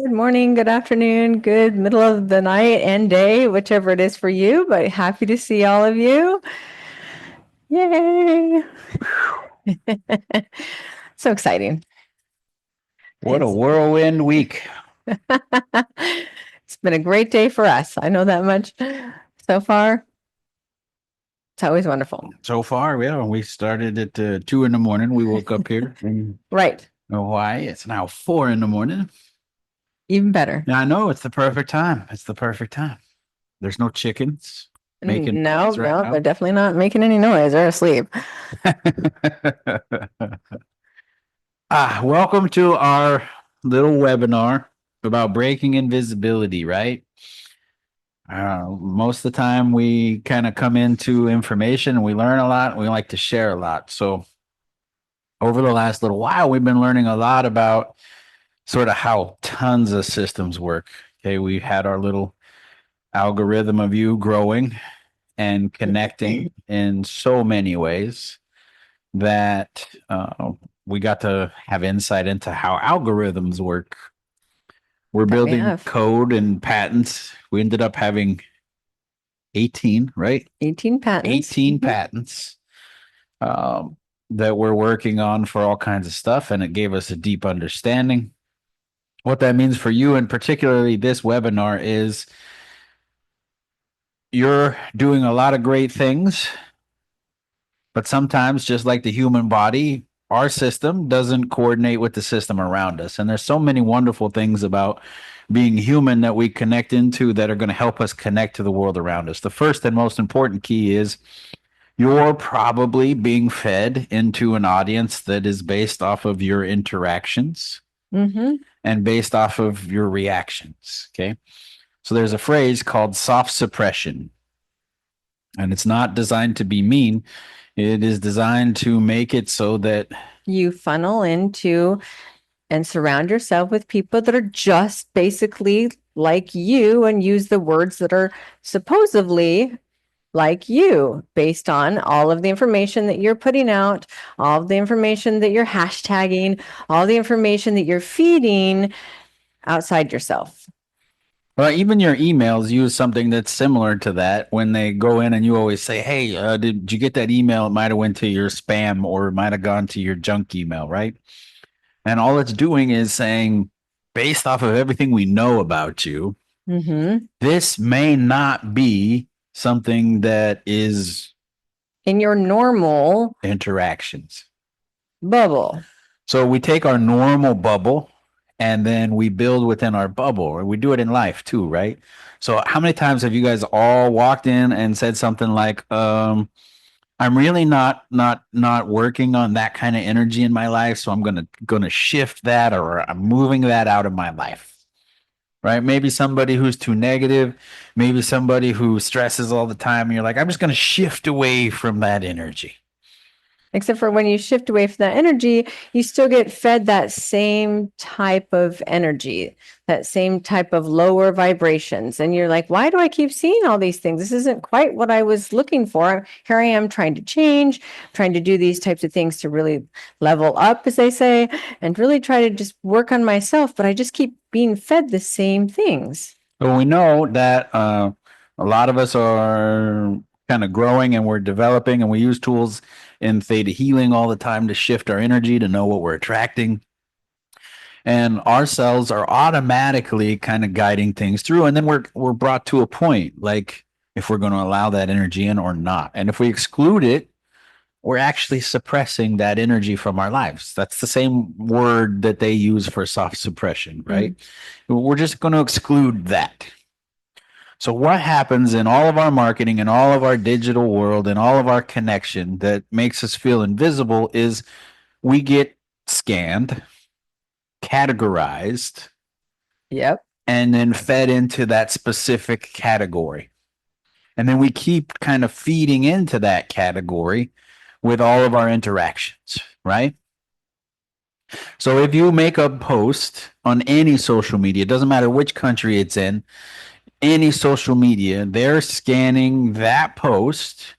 Good morning, good afternoon, good middle of the night and day, whichever it is for you, but happy to see all of you. Yay. So exciting. What a It's whirlwind week. it's been a great day for us. I know that much so far. It's always wonderful. So far, yeah, we started at 2 in the morning. We woke up here in Right. Hawaii. It's now 4 in the morning. Even better. Yeah, I know it's the perfect time. It's the perfect time. There's no chickens making No, noise right no, they're now. definitely not making any noise. They're asleep. Welcome to our little webinar about breaking invisibility, right? Most of the time we kind of come into information and we learn a lot and we like to share a lot. So over the last little while, we've been learning a lot about sort of how tons of systems work. Okay, we had our little algorithm of you growing and connecting in so many ways that we got to have insight into how algorithms work. We're That we building have code and patents. We ended up having 18, right? 18 patents. 18 patents um, that we're working on for all kinds of stuff, and it gave us a deep understanding. What that means for you, and particularly this webinar, is you're doing a lot of great things, but sometimes, just like the human body, our system doesn't coordinate with the system around us. And there's so many wonderful things about being human that we connect into that are going to help us connect to the world around us. The first and most important key is you're probably being fed into an audience that is based off of your interactions Mm-hmm. and based off of your reactions. Okay. So there's a phrase called soft suppression, and it's not designed to be mean. It is designed to make it so that You funnel into and surround yourself with people that are just basically like you and use the words that are supposedly like you based on all of the information that you're putting out, all of the information that you're hashtagging, all the information that you're feeding outside yourself. well, even your emails use something that's similar to that when they go in and you always say, hey, did you get that email? It might have went to your spam or it might have gone to your junk email, right? And all it's doing is saying, based off of everything we know about you, Mm-hmm. this may not be something that is In your normal interactions. bubble. So we take our normal bubble and then we build within our bubble, or we do it in life too, right? So how many times have you guys all walked in and said something like, I'm really not working on that kind of energy in my life, so I'm gonna shift that, or I'm moving that out of my life. Right? Maybe somebody who's too negative, maybe somebody who stresses all the time, and you're like, I'm just gonna shift away from that energy. Except for when you shift away from that energy, you still get fed that same type of energy, that same type of lower vibrations. And you're like, why do I keep seeing all these things? This isn't quite what I was looking for. Here I am trying to change, trying to do these types of things to really level up, as they say, and really try to just work on myself. But I just keep being fed the same things. So we know that a lot of us are kind of growing and we're developing, and we use tools in theta healing all the time to shift our energy to know what we're attracting. And our cells are automatically kind of guiding things through. And then we're brought to a point, like if we're going to allow that energy in or not. And if we exclude it, we're actually suppressing that energy from our lives. That's the same word that they use for soft suppression, right? We're just going to exclude that. So what happens in all of our marketing and all of our digital world and all of our connection that makes us feel invisible is we get scanned, categorized, Yep. and then fed into that specific category. And then we keep kind of feeding into that category with all of our interactions, right? So if you make a post on any social media, it doesn't matter which country it's in, any social media, they're scanning that post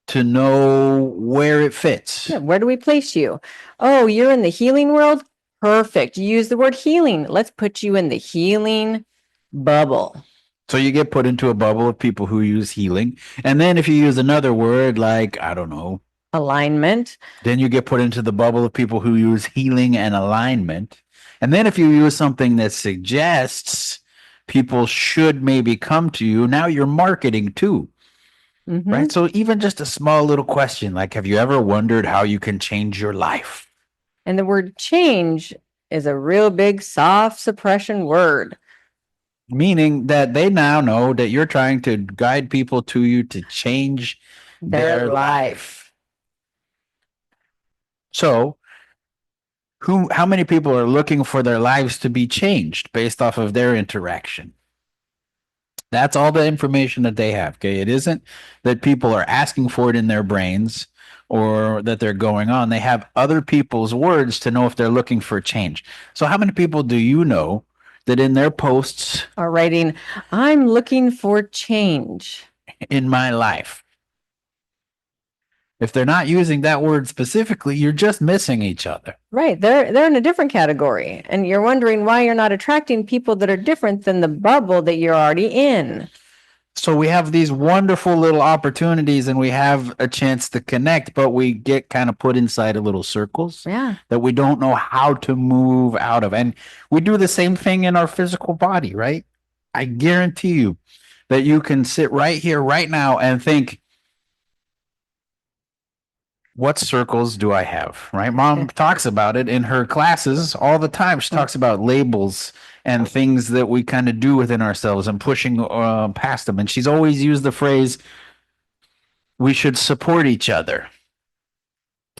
to know where it fits. Yeah. Where do we place you? Oh, you're in the healing world? Perfect. You use the word healing. Let's put you in the healing bubble. So you get put into a bubble of people who use healing. And then if you use another word like, I don't know, Alignment. then you get put into the bubble of people who use healing and alignment. And then if you use something that suggests people should maybe come to you, now you're marketing too, Mm-hmm. right? So even just a small little question like, have you ever wondered how you can change your life? And the word change is a real big soft suppression word. Meaning that they now know that you're trying to guide people to you to change Their their life. So, how many people are looking for their lives to be changed based off of their interaction? That's all the information that they have. Okay. It isn't that people are asking for it in their brains or that they're going on. They have other people's words to know if they're looking for change. So, how many people do you know that in their posts Are writing, I'm looking for change. in my life, if they're not using that word specifically, you're just missing each other. Right. They're in a different category. And you're wondering why you're not attracting people that are different than the bubble that you're already in. So we have these wonderful little opportunities and we have a chance to connect, but we get kind of put inside of little circles Yeah. that we don't know how to move out of. And we do the same thing in our physical body, right? I guarantee you that you can sit right here, right now, and think, what circles do I have? Right? Mom talks about it in her classes all the time. She talks about labels and things that we kind of do within ourselves and pushing past them. And she's always used the phrase, we should support each other.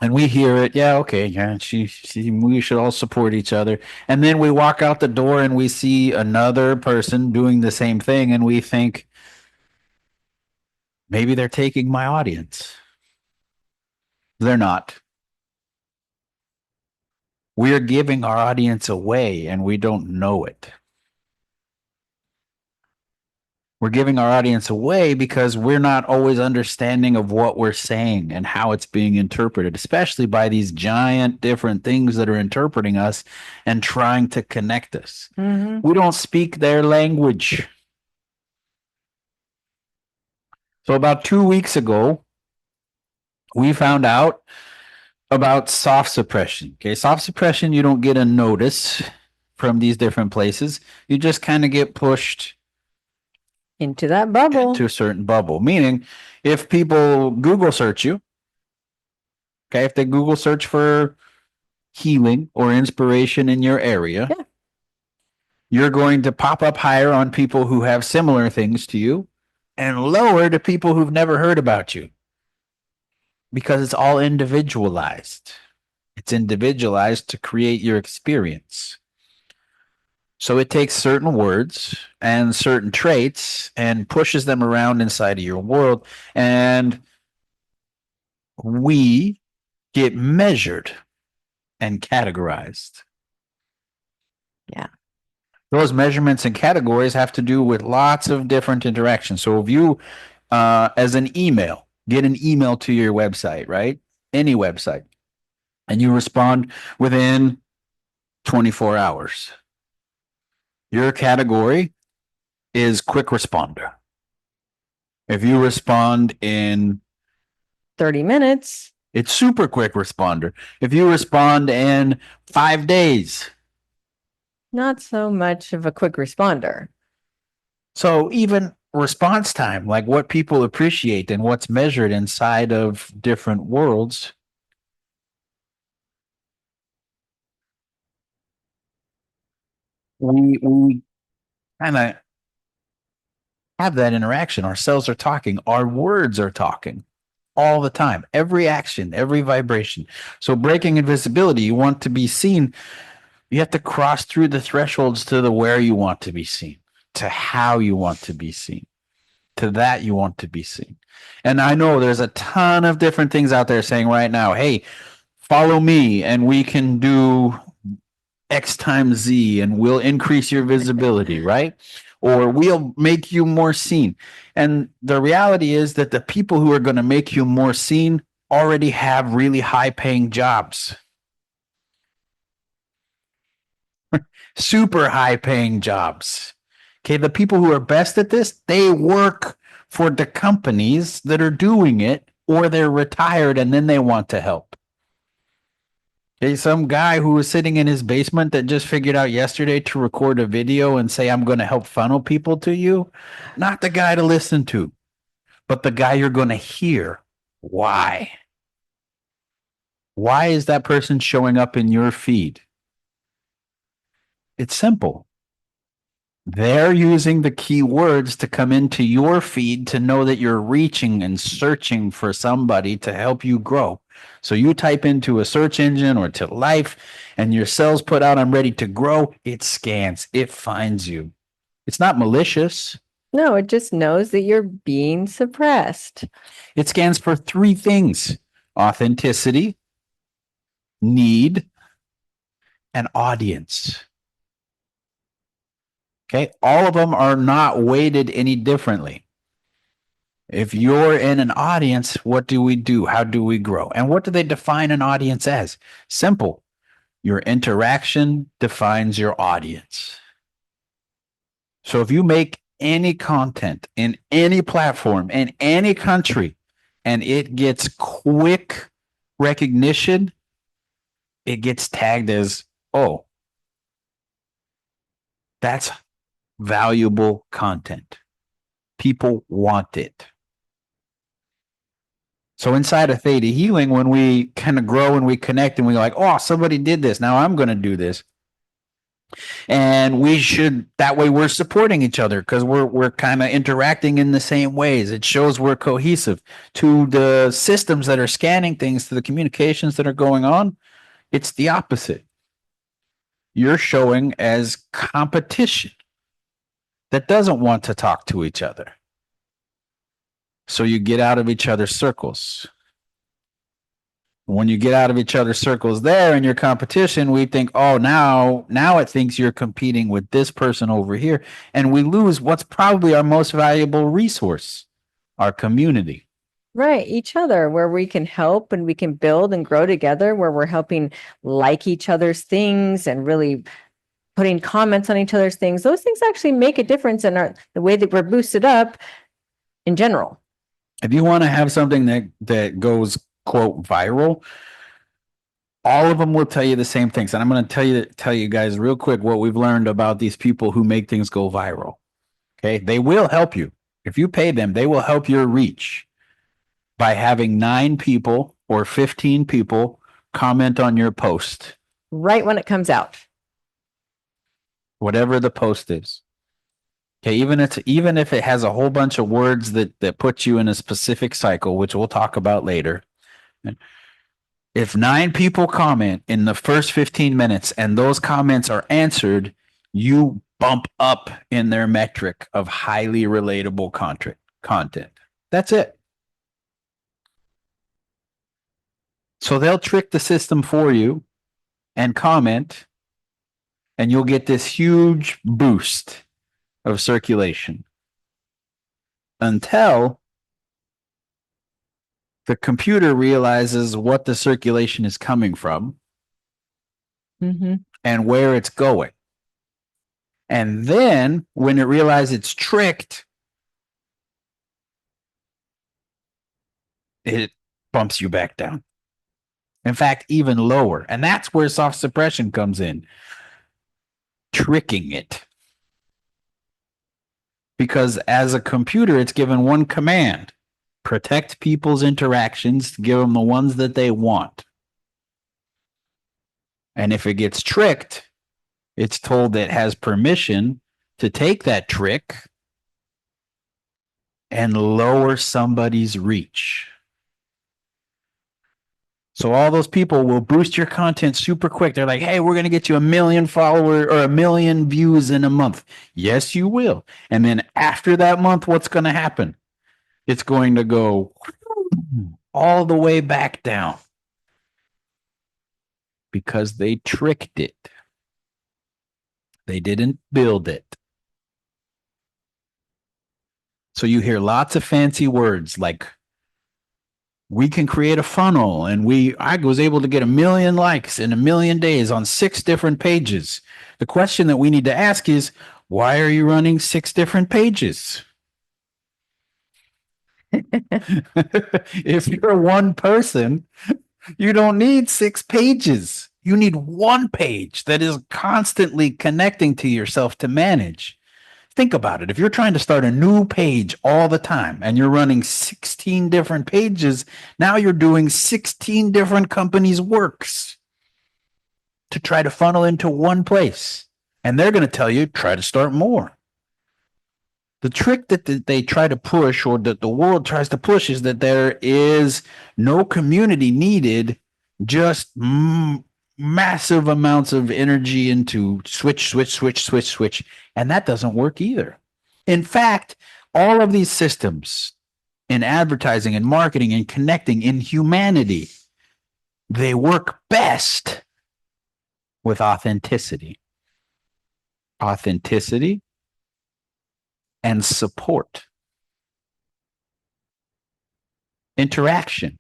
And we hear it, yeah, okay, yeah, we should all support each other. And then we walk out the door and we see another person doing the same thing, and we think, maybe they're taking my audience. They're not. We're giving our audience away and we don't know it. We're giving our audience away because we're not always understanding of what we're saying and how it's being interpreted, especially by these giant different things that are interpreting us and trying to connect us. Mm-hmm. We don't speak their language. So about 2 weeks ago, we found out about soft suppression. Okay, soft suppression, you don't get a notice from these different places. You just kind of get pushed Into that bubble. to a certain bubble. Meaning, if people Google search you, okay, if they Google search for healing or inspiration in your area, Yeah. you're going to pop up higher on people who have similar things to you and lower to people who've never heard about you because it's all individualized. It's individualized to create your experience. So it takes certain words and certain traits and pushes them around inside of your world. And we get measured and categorized. Yeah. Those measurements and categories have to do with lots of different interactions. So if you, as an email, get an email to your website, right? Any website, and you respond within 24 hours, your category is quick responder. If you respond in 30 minutes. it's super quick responder. If you respond in 5 days, Not so much of a quick responder. so even response time, like what people appreciate and what's measured inside of different worlds, we kind of have that interaction. Our cells are talking, our words are talking all the time, every action, every vibration. So breaking invisibility, you want to be seen. You have to cross through the thresholds to the where you want to be seen, to how you want to be seen, to that you want to be seen. And I know there's a ton of different things out there saying right now, hey, follow me and we can do X times Z and we'll increase your visibility, right? Or we'll make you more seen. And the reality is that the people who are going to make you more seen already have really high paying jobs. Super high paying jobs. Okay. The people who are best at this, they work for the companies that are doing it, or they're retired and then they want to help. Okay. Some guy who was sitting in his basement that just figured out yesterday to record a video and say, I'm going to help funnel people to you. Not the guy to listen to, but the guy you're going to hear. Why? Why is that person showing up in your feed? It's simple. They're using the keywords to come into your feed to know that you're reaching and searching for somebody to help you grow. So you type into a search engine or to life and your cells put out, I'm ready to grow. It scans, it finds you. It's not malicious. No, it just knows that you're being suppressed. It scans for three things: authenticity, need, and audience. Okay. All of them are not weighted any differently. If you're in an audience, what do we do? How do we grow? And what do they define an audience as? Simple. Your interaction defines your audience. So if you make any content in any platform, in any country, and it gets quick recognition, it gets tagged as, oh, that's valuable content. People want it. So inside of theta healing, when we kind of grow and we connect and we're like, oh, somebody did this. Now I'm going to do this. And we should, that way we're supporting each other because we're kind of interacting in the same ways. It shows we're cohesive to the systems that are scanning things, to the communications that are going on. It's the opposite. You're showing as competition that doesn't want to talk to each other. So you get out of each other's circles. When you get out of each other's circles there in your competition, we think, oh, now it thinks you're competing with this person over here. And we lose what's probably our most valuable resource, our community. Right, each other, where we can help and we can build and grow together, where we're helping like each other's things and really putting comments on each other's things. Those things actually make a difference in the way that we're boosted up in general. If you want to have something that goes, quote, viral, all of them will tell you the same things. And I'm going to tell you guys real quick what we've learned about these people who make things go viral. Okay. They will help you. If you pay them, they will help your reach by having 9 people or 15 people comment on your post. Right when it comes out. Whatever the post is. Okay, even if it has a whole bunch of words that put you in a specific cycle, which we'll talk about later. If 9 people comment in the first 15 minutes and those comments are answered, you bump up in their metric of highly relatable content. That's it. So they'll trick the system for you and comment, and you'll get this huge boost of circulation until the computer realizes what the circulation is coming from and where it's going. And then when it realizes it's tricked, it bumps you back down. In fact, even lower. And that's where soft suppression comes in. Tricking it. Because as a computer, it's given one command: protect people's interactions, give them the ones that they want. And if it gets tricked, it's told that it has permission to take that trick and lower somebody's reach. So all those people will boost your content super quick. They're like, hey, we're going to get you 1 million followers or 1 million views in a month. Yes, you will. And then after that month, what's going to happen? It's going to go all the way back down because they tricked it. They didn't build it. So you hear lots of fancy words like We can create a funnel, and I was able to get 1 million likes in 1 million days on 6 different pages. The question that we need to ask is, why are you running 6 different pages? If you're one person, you don't need 6 pages. You need one page that is constantly connecting to yourself to manage. Think about it. If you're trying to start a new page all the time and you're running 16 different pages, now you're doing 16 different companies' works to try to funnel into one place. And they're going to tell you, try to start more. The trick that they try to push, or that the world tries to push, is that there is no community needed, just massive amounts of energy into switch, switch, switch, switch, switch. And that doesn't work either. In fact, all of these systems in advertising and marketing and connecting in humanity, they work best with authenticity. Authenticity and support. Interaction.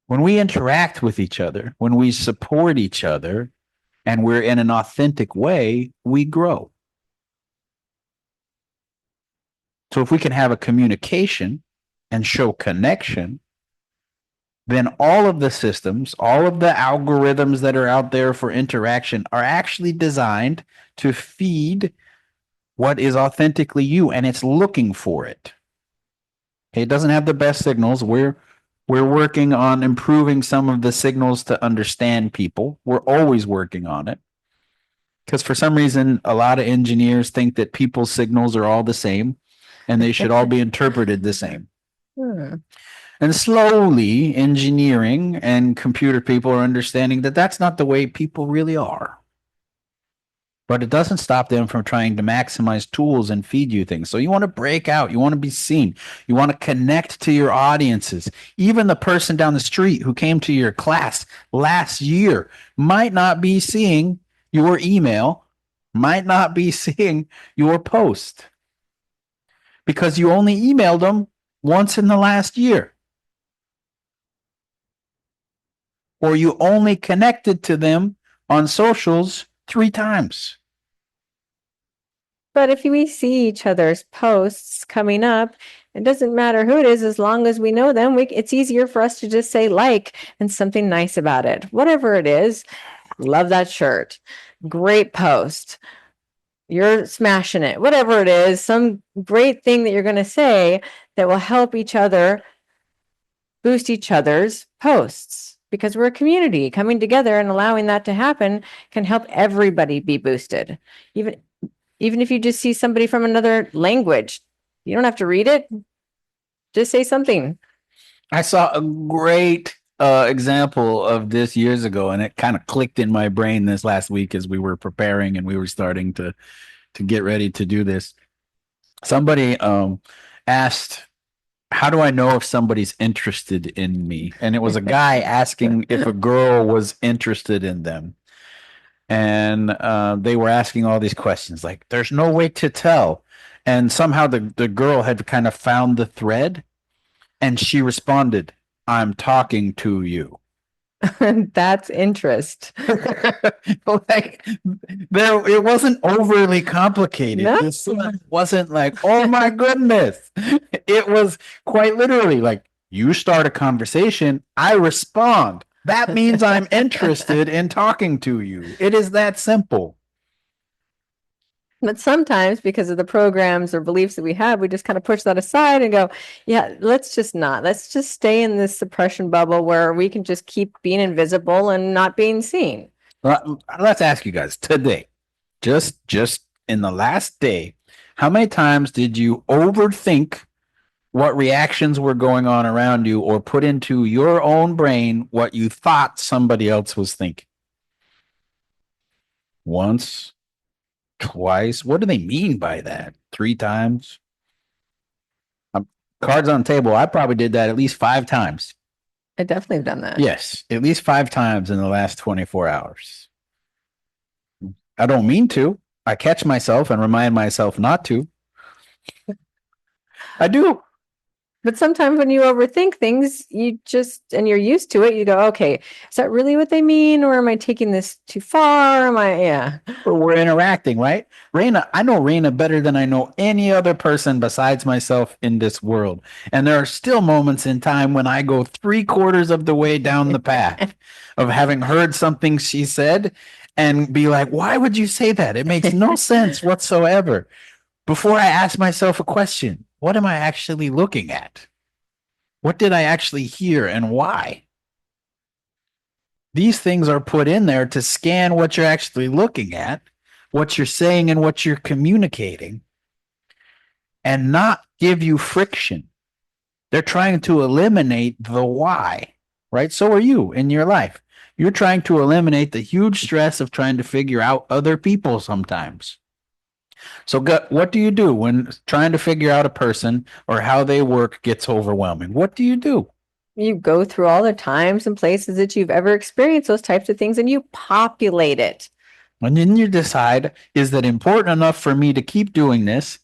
When we interact with each other, when we support each other, and we're in an authentic way, we grow. So if we can have a communication and show connection, then all of the systems, all of the algorithms that are out there for interaction are actually designed to feed what is authentically you, and it's looking for it. It doesn't have the best signals. We're working on improving some of the signals to understand people. We're always working on it. Because for some reason, a lot of engineers think that people's signals are all the same and they should all be interpreted the same. And slowly, engineering and computer people are understanding that that's not the way people really are. But it doesn't stop them from trying to maximize tools and feed you things. So you want to break out, you want to be seen, you want to connect to your audiences. Even the person down the street who came to your class last year might not be seeing your email, might not be seeing your post because you only emailed them once in the last year. Or you only connected to them on socials 3 times. But if we see each other's posts coming up, it doesn't matter who it is, as long as we know them, it's easier for us to just say like and something nice about it. Whatever it is, love that shirt. Great post. You're smashing it. Whatever it is, some great thing that you're going to say that will help each other boost each other's posts, because we're a community. Coming together and allowing that to happen can help everybody be boosted. Even if you just see somebody from another language, you don't have to read it. Just say something. I saw a great example of this years ago, and it kind of clicked in my brain this last week as we were preparing and we were starting to get ready to do this. Somebody asked, how do I know if somebody's interested in me? And it was a guy asking if a girl was interested in them. And they were asking all these questions like, there's no way to tell. And somehow the girl had kind of found the thread, and she responded, I'm talking to you. That's interest. Like, it wasn't overly complicated. No. This wasn't like, oh my goodness. It was quite literally like, you start a conversation, I respond. That means I'm interested in talking to you. It is that simple. But sometimes, because of the programs or beliefs that we have, we just kind of push that aside and go, yeah, let's just stay in this suppression bubble where we can just keep being invisible and not being seen. Let's ask you guys today, just in the last day, how many times did you overthink what reactions were going on around you, or put into your own brain what you thought somebody else was thinking? Once, twice. What do they mean by that? 3 times? Cards on the table. I probably did that at least 5 times. I definitely have done that. Yes, at least 5 times in the last 24 hours. I don't mean to. I catch myself and remind myself not to. I do. But sometimes when you overthink things, and you're used to it, you go, okay, is that really what they mean? Or am I taking this too far? Yeah. But we're interacting, right? Raina, I know Raina better than I know any other person besides myself in this world. And there are still moments in time when I go 3/4 of the way down the path of having heard something she said and be like, why would you say that? It makes no sense whatsoever. Before I ask myself a question, what am I actually looking at? What did I actually hear and why? These things are put in there to scan what you're actually looking at, what you're saying, and what you're communicating, and not give you friction. They're trying to eliminate the why, right? So are you in your life. You're trying to eliminate the huge stress of trying to figure out other people sometimes. So, what do you do when trying to figure out a person or how they work gets overwhelming? What do you do? You go through all the times and places that you've ever experienced those types of things and you populate it. And then you decide, is that important enough for me to keep doing this,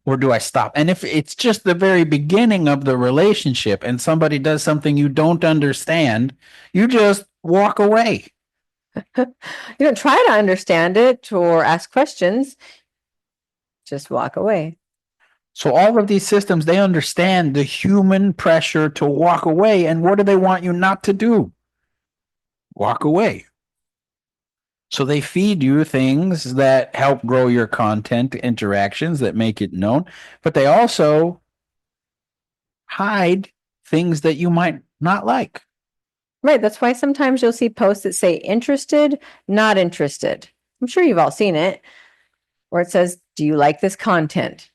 or do I stop? And if it's just the very beginning of the relationship and somebody does something you don't understand, you just walk away. You don't try to understand it or ask questions, just walk away. So all of these systems, they understand the human pressure to walk away. And what do they want you not to do? Walk away. So they feed you things that help grow your content interactions that make it known, but they also hide things that you might not like. Right. That's why sometimes you'll see posts that say interested, not interested. I'm sure you've all seen it, where it says, do you like this content?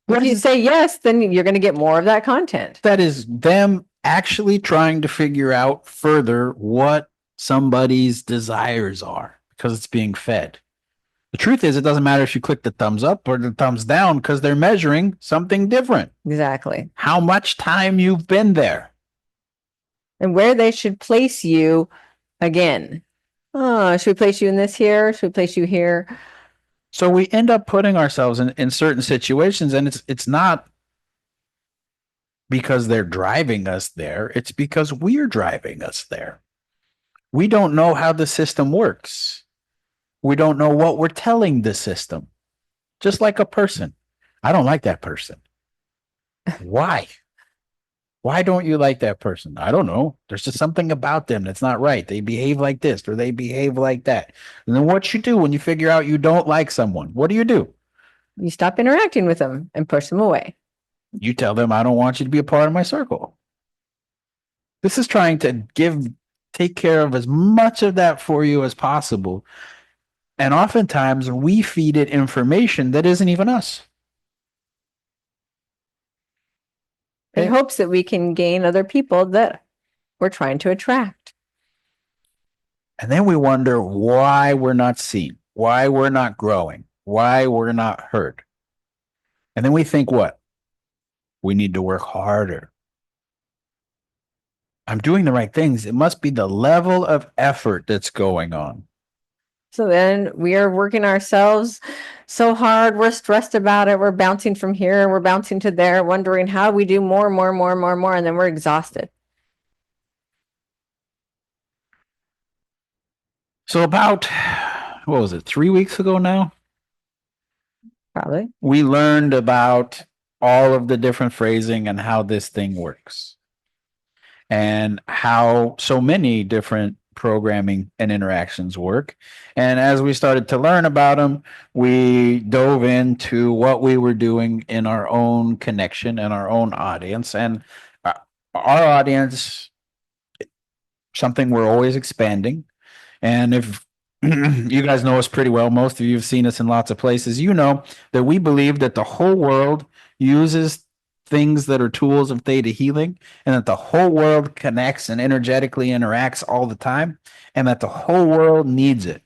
If you say yes, then you're going to get more of that content. That is them actually trying to figure out further what somebody's desires are because it's being fed. The truth is, it doesn't matter if you click the thumbs up or the thumbs down because they're measuring something different. Exactly. How much time you've been there. And where they should place you again. Oh, should we place you in this here? Should we place you here? So we end up putting ourselves in certain situations, and it's not because they're driving us there, it's because we're driving us there. We don't know how the system works. We don't know what we're telling the system. Just like a person. I don't like that person. Why? Why don't you like that person? I don't know. There's just something about them that's not right. They behave like this or they behave like that. And then what you do when you figure out you don't like someone, what do? You stop interacting with them and push them away. You tell them, I don't want you to be a part of my circle. This is trying to take care of as much of that for you as possible. And oftentimes we feed it information that isn't even us. In hopes that we can gain other people that we're trying to attract. And then we wonder why we're not seen, why we're not growing, why we're not heard. And then we think, what? We need to work harder. I'm doing the right things. It must be the level of effort that's going on. So then we are working ourselves so hard. We're stressed about it. We're bouncing from here. We're bouncing to there, wondering how we do more, more, more, more, more. And then we're exhausted. So about, what was it, 3 weeks ago now? Probably. We learned about all of the different phrasing and how this thing works and how so many different programming and interactions work. And as we started to learn about them, we dove into what we were doing in our own connection and our own audience. And our audience, something we're always expanding. And if you guys know us pretty well, most of you have seen us in lots of places, you know that we believe that the whole world uses things that are tools of theta healing, and that the whole world connects and energetically interacts all the time, and that the whole world needs it.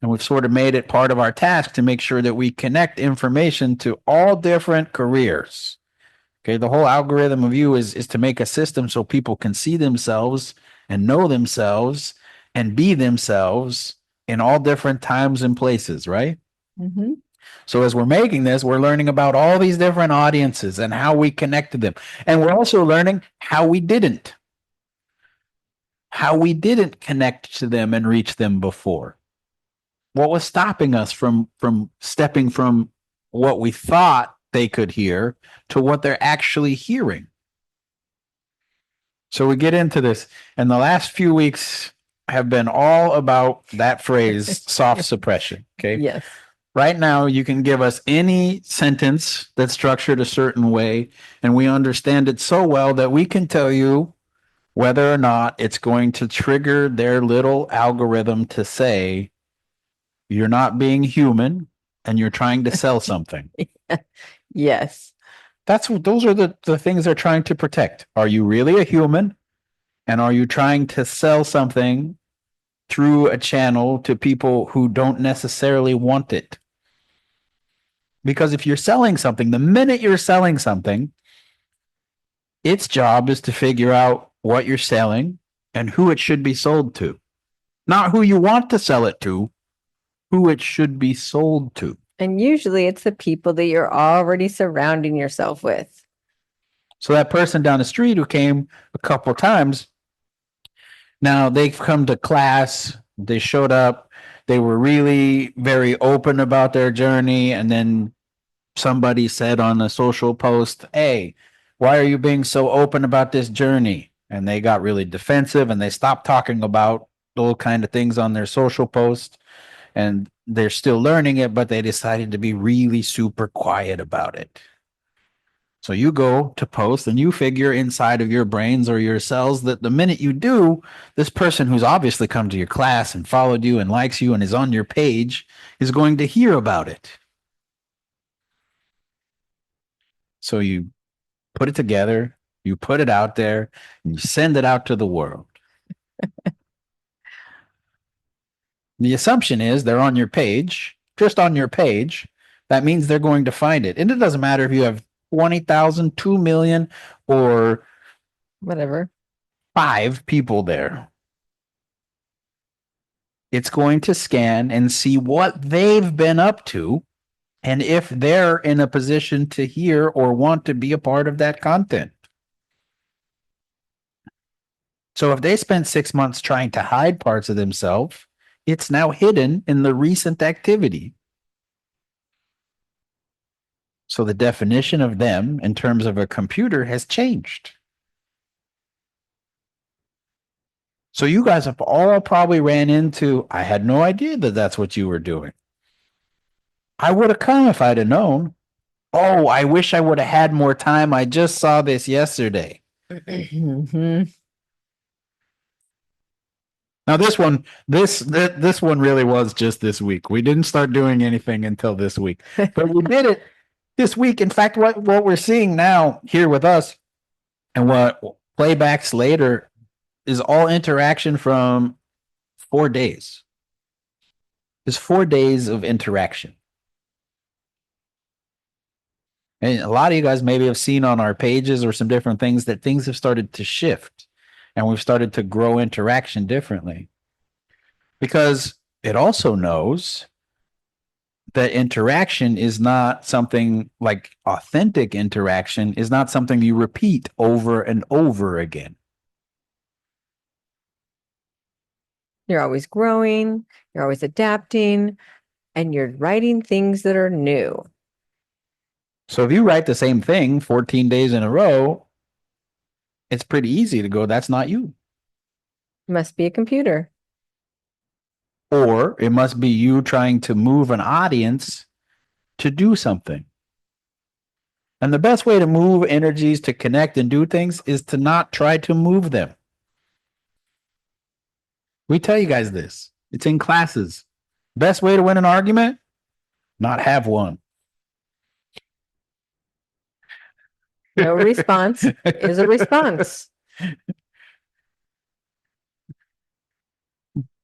And we've sort of made it part of our task to make sure that we connect information to all different careers. Okay, the whole algorithm of you is to make a system so people can see themselves and know themselves and be themselves in all different times and places, right? Mm-hmm. So as we're making this, we're learning about all these different audiences and how we connected them. And we're also learning how we didn't connect to them and reach them before. What was stopping us from stepping from what we thought they could hear to what they're actually hearing. So we get into this, and the last few weeks have been all about that phrase, soft suppression. Okay. Yes. Right now, you can give us any sentence that's structured a certain way, and we understand it so well that we can tell you whether or not it's going to trigger their little algorithm to say, you're not being human and you're trying to sell something. Yes. Those are the things they're trying to protect. Are you really a human? And are you trying to sell something through a channel to people who don't necessarily want it? Because if you're selling something, the minute you're selling something, its job is to figure out what you're selling and who it should be sold to. Not who you want to sell it to, who it should be sold to. And usually it's the people that you're already surrounding yourself with. So that person down the street who came a couple of times, now they've come to class, they showed up, they were really very open about their journey, and then somebody said on a social post, "Hey, why are you being so open about this journey?" And they got really defensive and they stopped talking about those kind of things on their social post. And they're still learning it, but they decided to be really super quiet about it. So you go to post and you figure inside of your brains or your cells that the minute you do, this person who's obviously come to your class and followed you and likes you and is on your page is going to hear about it. So you put it together, you put it out there, and you send it out to the world. The assumption is they're on your page, just on your page. That means they're going to find it. And it doesn't matter if you have 20,000, 2 million, or Whatever. 5 people there. It's going to scan and see what they've been up to and if they're in a position to hear or want to be a part of that content. So if they spent 6 months trying to hide parts of themselves, it's now hidden in the recent activity. So the definition of them in terms of a computer has changed. So you guys have all probably ran into, I had no idea that that's what you were doing. I would have come if I'd have known. Oh, I wish I would have had more time. I just saw this yesterday. Mhm. Now this one really was just this week. We didn't start doing anything until this week, but we did it this week. In fact, what we're seeing now here with us and what playbacks later is all interaction from 4 days. There's 4 days of interaction. And a lot of you guys maybe have seen on our pages or some different things that things have started to shift and we've started to grow interaction differently. Because it also knows that interaction is not something like authentic interaction is not something you repeat over and over again. You're always growing, you're always adapting, and you're writing things that are new. So if you write the same thing 14 days in a row, it's pretty easy to go, that's not you. Must be a computer. Or it must be you trying to move an audience to do something. And the best way to move energies to connect and do things is to not try to move them. We tell you guys this. It's in classes. Best way to win an argument? Not have one. No response is a response.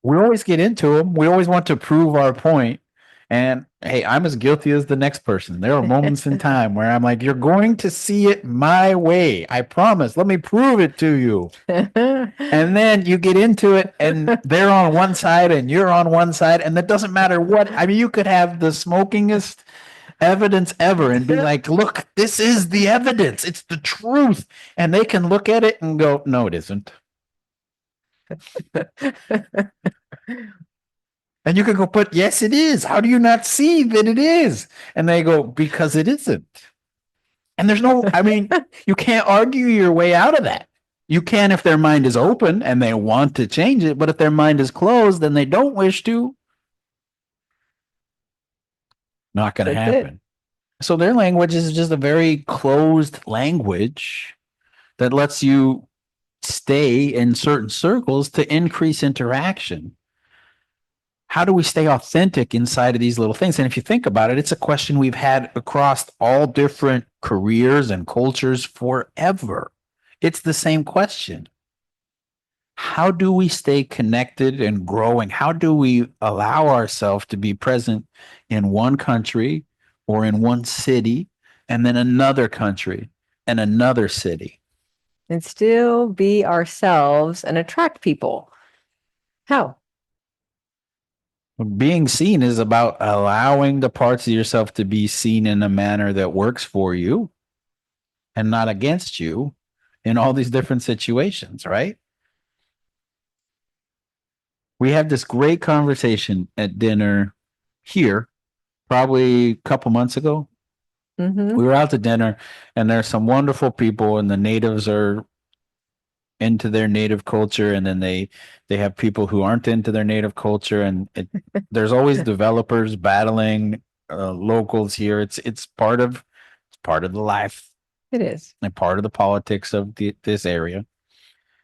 We always get into them. We always want to prove our point. And hey, I'm as guilty as the next person. There are moments in time where I'm like, you're going to see it my way. I promise. Let me prove it to you. And then you get into it and they're on one side and you're on one side. And that doesn't matter what. I mean, you could have the smokingest evidence ever and be like, look, this is the evidence. It's the truth. And they can look at it and go, no, it isn't. And you could go, but yes, it is. How do you not see that it is? And they go, because it isn't. And there's no, I mean, you can't argue your way out of that. You can if their mind is open and they want to change it, but if their mind is closed and they don't wish to, not going to That's it. happen. So their language is just a very closed language that lets you stay in certain circles to increase interaction. How do we stay authentic inside of these little things? And if you think about it, it's a question we've had across all different careers and cultures forever. It's the same question. How do we stay connected and growing? How do we allow ourselves to be present in one country or in one city and then another country and another city? And still be ourselves and attract people. How? Being seen is about allowing the parts of yourself to be seen in a manner that works for you and not against you in all these different situations, right? We had this great conversation at dinner here, probably a couple months ago. Mm-hmm. We were out to dinner, and there's some wonderful people, and the natives are into their native culture, and then they have people who aren't into their native culture, and there's always developers battling locals here. It's part of the life It is. and part of the politics of this area.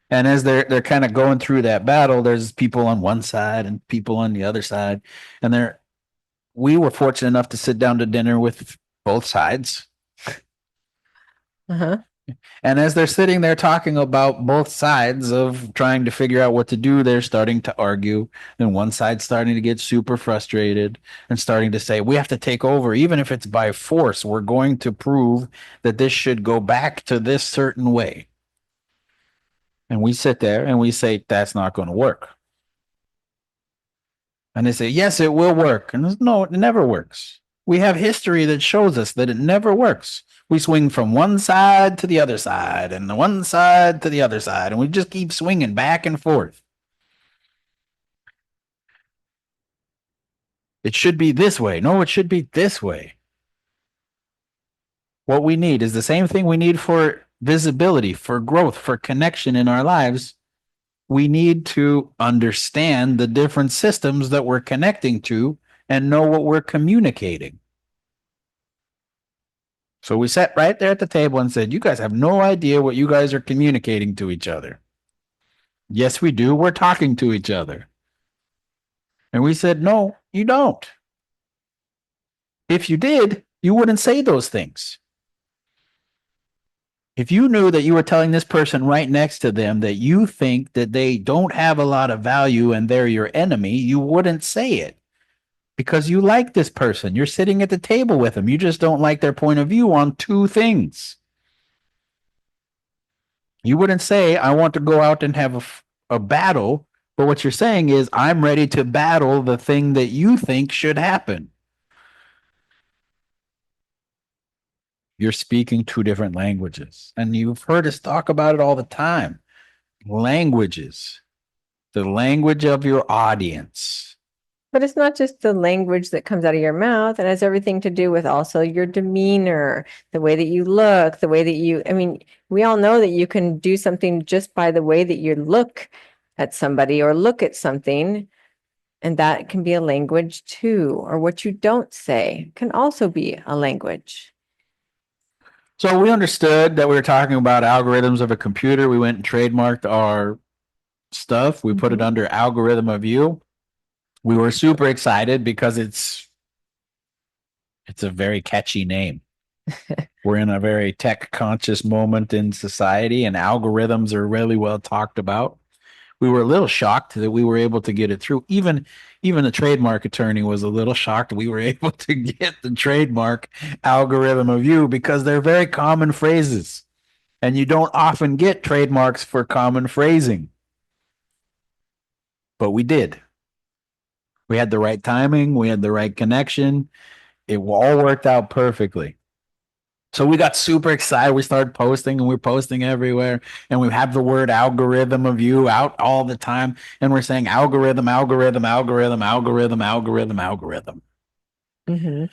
And as they're kind of going through that battle, there's people on one side and people on the other side, and we were fortunate enough to sit down to dinner with both sides. Uh-huh. And as they're sitting there talking about both sides of trying to figure out what to do, they're starting to argue. And one side's starting to get super frustrated and starting to say, we have to take over, even if it's by force. We're going to prove that this should go back to this certain way. And we sit there and we say, that's not going to work. And they say, yes, it will work. And no, it never works. We have history that shows us that it never works. We swing from one side to the other side and the one side to the other side, and we just keep swinging back and forth. It should be this way. No, it should be this way. What we need is the same thing we need for visibility, for growth, for connection in our lives. We need to understand the different systems that we're connecting to and know what we're communicating. So we sat right there at the table and said, you guys have no idea what you guys are communicating to each other. Yes, we do. We're talking to each other. And we said, no, you don't. If you did, you wouldn't say those things. If you knew that you were telling this person right next to them that you think that they don't have a lot of value and they're your enemy, you wouldn't say it because you like this person. You're sitting at the table with them. You just don't like their point of view on two things. You wouldn't say, I want to go out and have a battle. But what you're saying is, I'm ready to battle the thing that you think should happen. You're speaking two different languages. And you've heard us talk about it all the time. Languages, the language of your audience. But it's not just the language that comes out of your mouth. It has everything to do with also your demeanor, the way that you look, the way that I mean, we all know that you can do something just by the way that you look at somebody or look at something. And that can be a language too. Or what you don't say can also be a language. So we understood that we were talking about algorithms of a computer. We went and trademarked our stuff. We put it under algorithm of you. We were super excited because it's a very catchy name. We're in a very tech conscious moment in society, and algorithms are really well talked about. we were a little shocked that we were able to get it through. Even the trademark attorney was a little shocked we were able to get the trademark algorithm of you because they're very common phrases. And you don't often get trademarks for common phrasing. But we did. We had the right timing, we had the right connection. It all worked out perfectly. So we got super excited. We started posting and we're posting everywhere. And we have the word algorithm of you out all the time. And we're saying algorithm, algorithm, algorithm, algorithm, algorithm, algorithm. Hmm.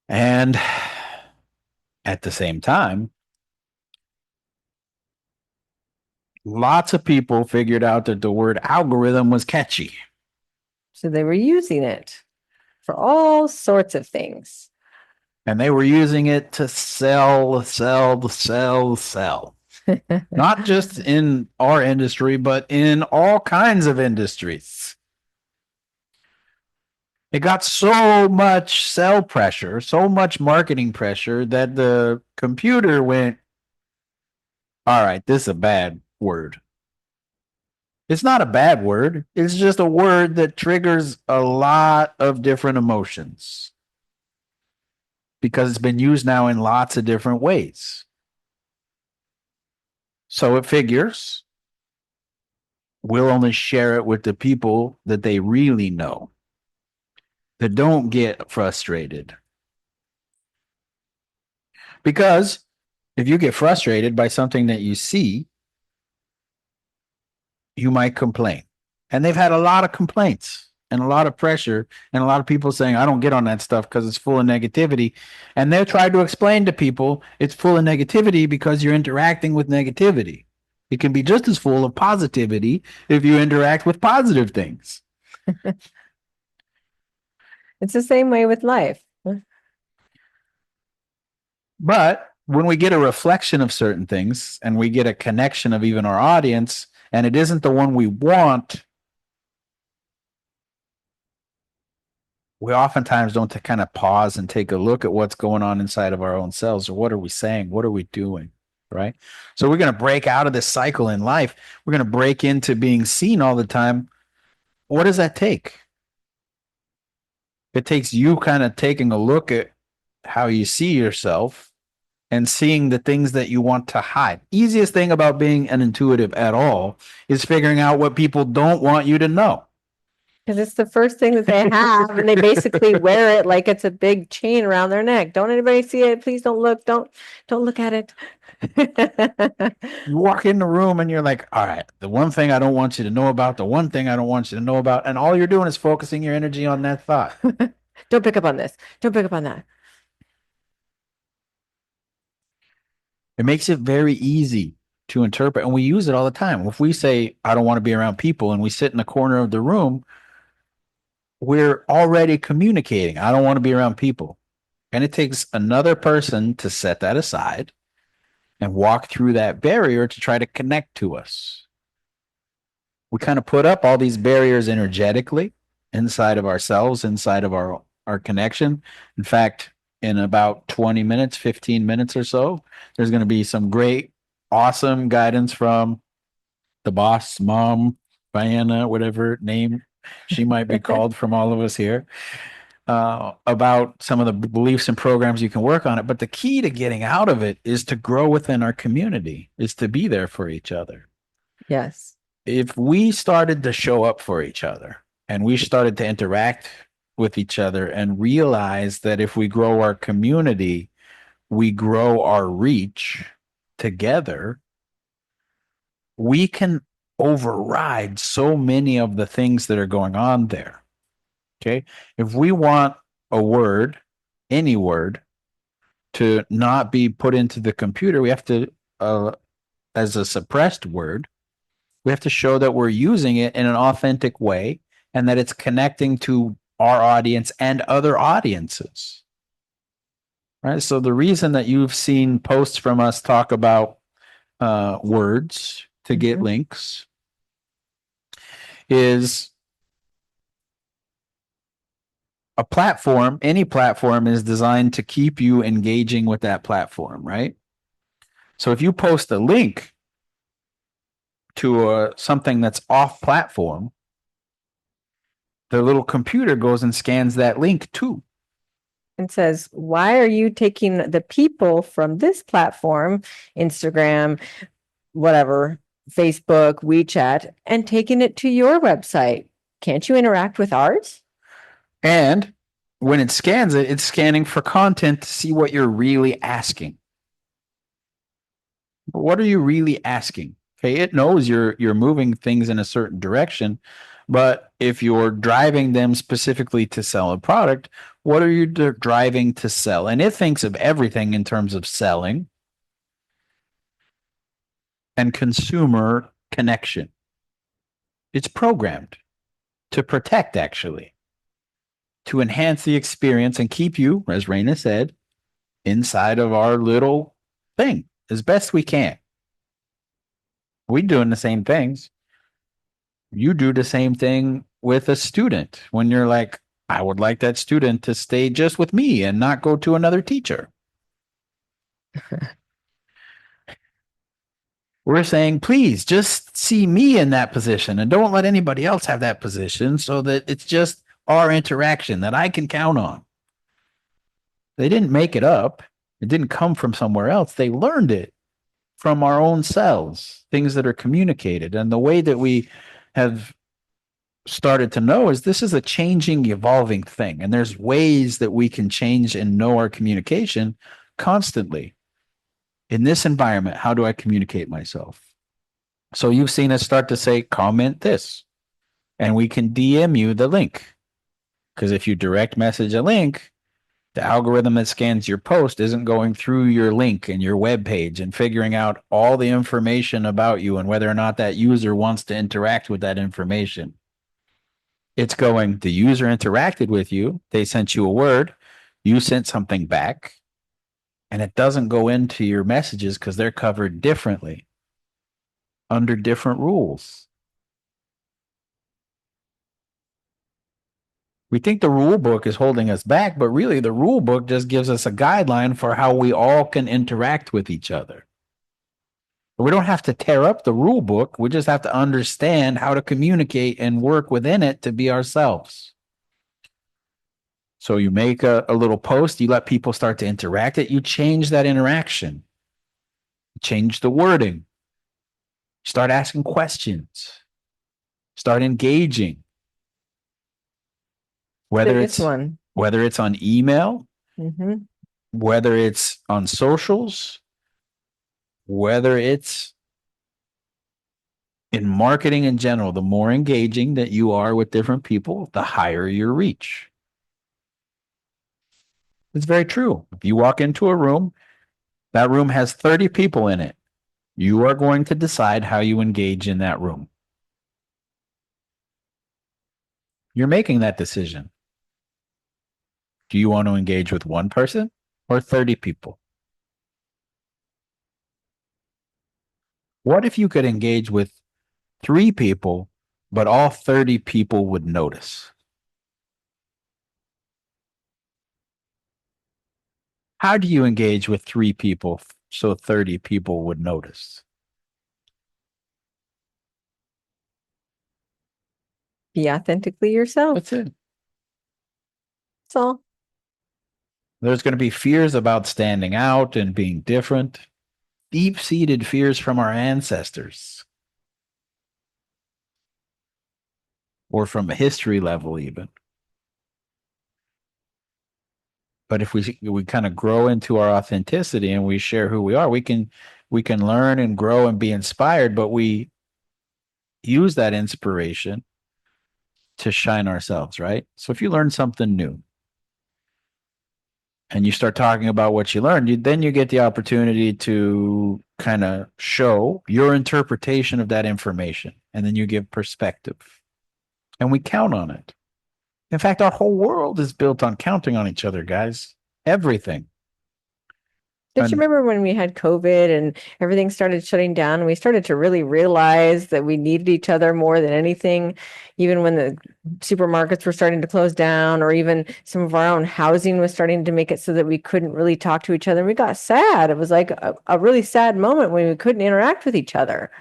And at the same time, lots of people figured out that the word algorithm was catchy. So they were using it for all sorts of things. And they were using it to sell, sell, sell, sell. Not just in our industry, but in all kinds of industries. It got so much sell pressure, so much marketing pressure that the computer went, all right, this is a bad word. It's not a bad word. It's just a word that triggers a lot of different emotions because it's been used now in lots of different ways. So it figures we'll only share it with the people that they really know, that don't get frustrated. Because if you get frustrated by something that you see, you might complain. And they've had a lot of complaints and a lot of pressure and a lot of people saying, I don't get on that stuff because it's full of negativity. And they'll try to explain to people it's full of negativity because you're interacting with negativity. It can be just as full of positivity if you interact with positive things. It's the same way with life. But when we get a reflection of certain things and we get a connection of even our audience, and it isn't the one we want, we oftentimes don't kind of pause and take a look at what's going on inside of our own selves, or what are we saying? What are we doing? Right. So we're going to break out of this cycle in life. We're going to break into being seen all the time. What does that take? It takes you kind of taking a look at how you see yourself and seeing the things that you want to hide. Easiest thing about being an intuitive at all is figuring out what people don't want you to know. Because it's the first thing that they have, and they basically wear it like it's a big chain around their neck. Don't anybody see it? Please don't look. Don't look at it. You walk in the room and you're like, all right, the one thing I don't want you to know about, the one thing I don't want you to know about, and all you're doing is focusing your energy on that thought. Don't pick up on this. Don't pick up on that. It makes it very easy to interpret, and we use it all the time. If we say, I don't want to be around people, and we sit in the corner of the room, we're already communicating. I don't want to be around people. And it takes another person to set that aside and walk through that barrier to try to connect to us. We kind of put up all these barriers energetically inside of ourselves, inside of our connection. In fact, in about 20 minutes, 15 minutes or so, there's going to be some great, awesome guidance from the boss, mom, Vianna, whatever name she might be called from all of us here, about some of the beliefs and programs you can work on it. But the key to getting out of it is to grow within our community, is to be there for each other. Yes. If we started to show up for each other and we started to interact with each other and realize that if we grow our community, we grow our reach together, we can override so many of the things that are going on there. Okay. If we want a word, any word, to not be put into the computer, we have to, as a suppressed word, we have to show that we're using it in an authentic way and that it's connecting to our audience and other audiences. Right. So the reason that you've seen posts from us talk about words to get Mhm. links is a platform, any platform is designed to keep you engaging with that platform, right? So if you post a link, to something that's off platform, the little computer goes and scans that link too. And says, why are you taking the people from this platform, Instagram, whatever, Facebook, WeChat, and taking it to your website? Can't you interact with ours? And when it scans it, it's scanning for content to see what you're really asking. What are you really asking? Okay, it knows you're moving things in a certain direction, but if you're driving them specifically to sell a product, what are you driving to sell? And it thinks of everything in terms of selling and consumer connection. It's programmed to protect, actually, to enhance the experience and keep you, as Raina said, inside of our little thing as best we can. We doing the same things. You do the same thing with a student when you're like, I would like that student to stay just with me and not go to another teacher. We're saying, please just see me in that position and don't let anybody else have that position so that it's just our interaction that I can count on. They didn't make it up. It didn't come from somewhere else. They learned it from our own selves, things that are communicated. And the way that we have started to know is this is a changing, evolving thing. And there's ways that we can change and know our communication constantly. In this environment, how do I communicate myself? So you've seen us start to say, comment this, and we can DM you the link. Because if you direct message a link, the algorithm that scans your post isn't going through your link and your web page and figuring out all the information about you and whether or not that user wants to interact with that information. It's going, the user interacted with you, they sent you a word, you sent something back, and it doesn't go into your messages because they're covered differently under different rules. We think the rule book is holding us back, but really the rule book just gives us a guideline for how we all can interact with each other. We don't have to tear up the rule book. We just have to understand how to communicate and work within it to be ourselves. So you make a little post, you let people start to interact it, you change that interaction, change the wording, start asking questions, start engaging. Whether Biggest it's one. whether it's on email, Mm-hmm. whether it's on socials, whether it's in marketing in general, the more engaging that you are with different people, the higher your reach. It's very true. If you walk into a room, that room has 30 people in it. You are going to decide how you engage in that room. You're making that decision. Do you want to engage with one person or 30 people? What if you could engage with 3 people, but all 30 people would notice? How do you engage with 3 people so 30 people would notice? Be authentically yourself. That's it. That's all. There's going to be fears about standing out and being different, deep seated fears from our ancestors or from a history level, even. But if we kind of grow into our authenticity and we share who we are, we can learn and grow and be inspired, but we use that inspiration to shine ourselves, right? So if you learn something new and you start talking about what you learned, then you get the opportunity to kind of show your interpretation of that information. And then you give perspective. And we count on it. In fact, our whole world is built on counting on each other, guys. Everything. Don't you And remember when we had COVID and everything started shutting down and we started to really realize that we needed each other more than anything, even when the supermarkets were starting to close down or even some of our own housing was starting to make it so that we couldn't really talk to each other. And we got sad. It was like a really sad moment when we couldn't interact with each other.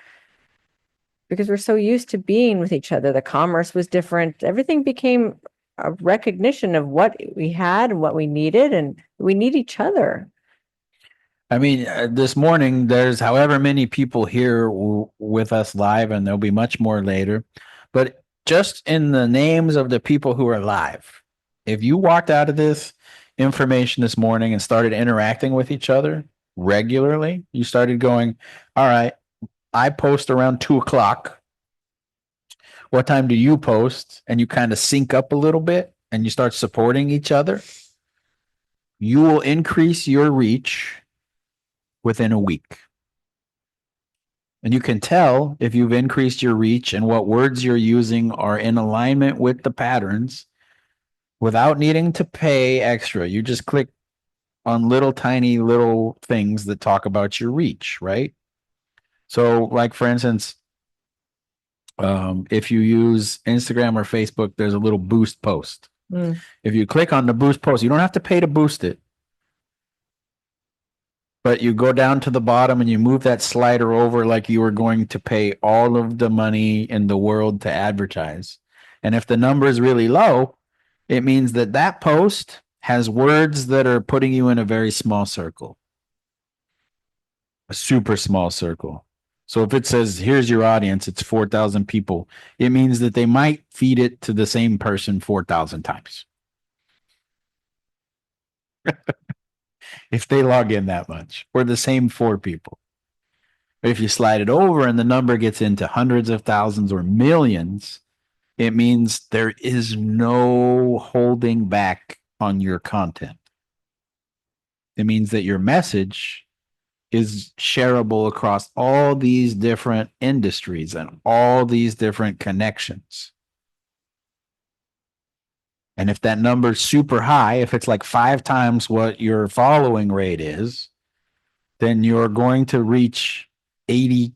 because we're so used to being with each other. The commerce was different. Everything became a recognition of what we had and what we needed, and we need each other. I mean, this morning, there's however many people here with us live, and there'll be much more later. But just in the names of the people who are live, if you walked out of this information this morning and started interacting with each other regularly, you started going, all right, I post around 2 o'clock. What time do you post? And you kind of sync up a little bit and you start supporting each other. You will increase your reach within a week. And you can tell if you've increased your reach and what words you're using are in alignment with the patterns without needing to pay extra. You just click on little tiny little things that talk about your reach, right? So, like for instance, if you use Instagram or Facebook, there's a little boost post. Mm. If you click on the boost post, you don't have to pay to boost it. But you go down to the bottom and you move that slider over like you were going to pay all of the money in the world to advertise. And if the number is really low, it means that that post has words that are putting you in a very small circle, a super small circle. So if it says, here's your audience, it's 4,000 people, it means that they might feed it to the same person 4,000 times if they log in that much, or the same 4 people. If you slide it over and the number gets into hundreds of thousands or millions, it means there is no holding back on your content. It means that your message is shareable across all these different industries and all these different connections. And if that number's super high, if it's like 5 times what your following rate is, then you're going to reach 85%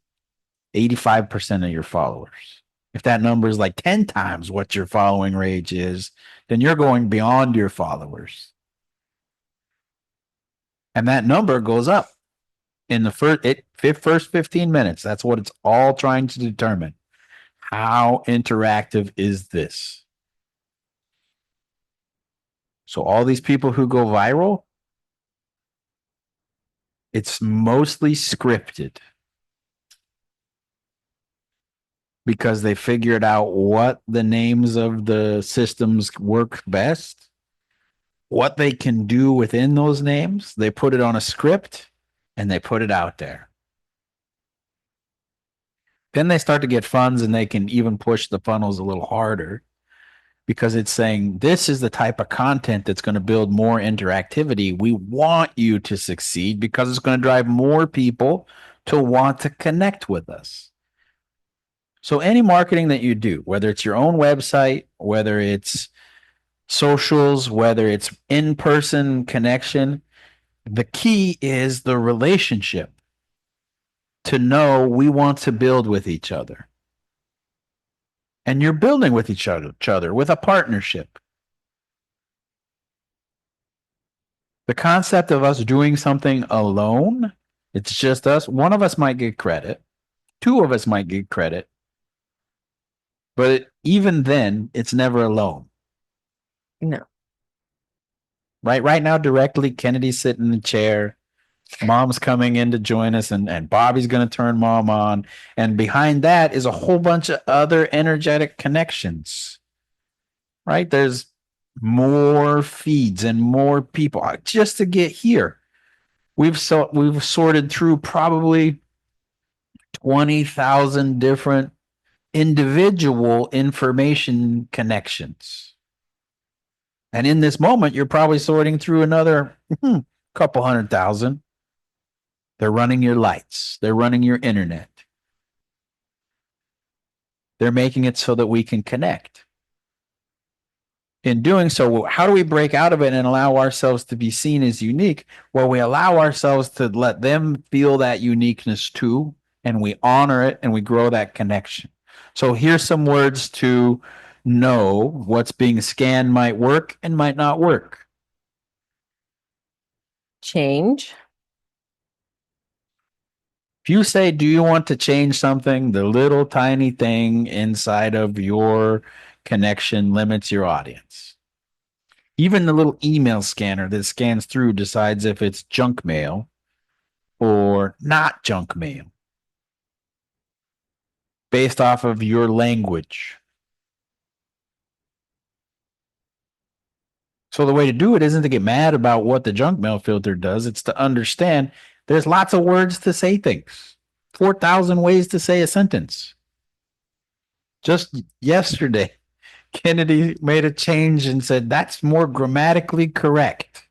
of your followers. If that number is like 10 times what your following rate is, then you're going beyond your followers. And that number goes up in the first 15 minutes. That's what it's all trying to determine. How interactive is this? So all these people who go viral, it's mostly scripted because they figured out what the names of the systems work best, what they can do within those names. They put it on a script and they put it out there. Then they start to get funds and they can even push the funnels a little harder because it's saying this is the type of content that's going to build more interactivity. We want you to succeed because it's going to drive more people to want to connect with us. So any marketing that you do, whether it's your own website, whether it's socials, whether it's in-person connection, the key is the relationship to know we want to build with each other. And you're building with each other with a partnership. The concept of us doing something alone, it's just us. One of us might get credit. 2 of us might get credit. But even then, it's never alone. No. Right now, directly, Kennedy's sitting in the chair. Mom's coming in to join us, and Bobby's going to turn mom on. And behind that is a whole bunch of other energetic connections, right? There's more feeds and more people just to get here. We've sorted through probably 20,000 different individual information connections. And in this moment, you're probably sorting through another couple 100,000. They're running your lights. They're running your internet. They're making it so that we can connect. In doing so, how do we break out of it and allow ourselves to be seen as unique? Well, we allow ourselves to let them feel that uniqueness too, and we honor it and we grow that connection. So here's some words to know what's being scanned might work and might not work. Change. If you say, do you want to change something? The little tiny thing inside of your connection limits your audience. Even the little email scanner that scans through decides if it's junk mail or not junk mail based off of your language. So the way to do it isn't to get mad about what the junk mail filter does. It's to understand there's lots of words to say things. 4,000 ways to say a sentence. Just yesterday, Kennedy made a change and said that's more grammatically correct.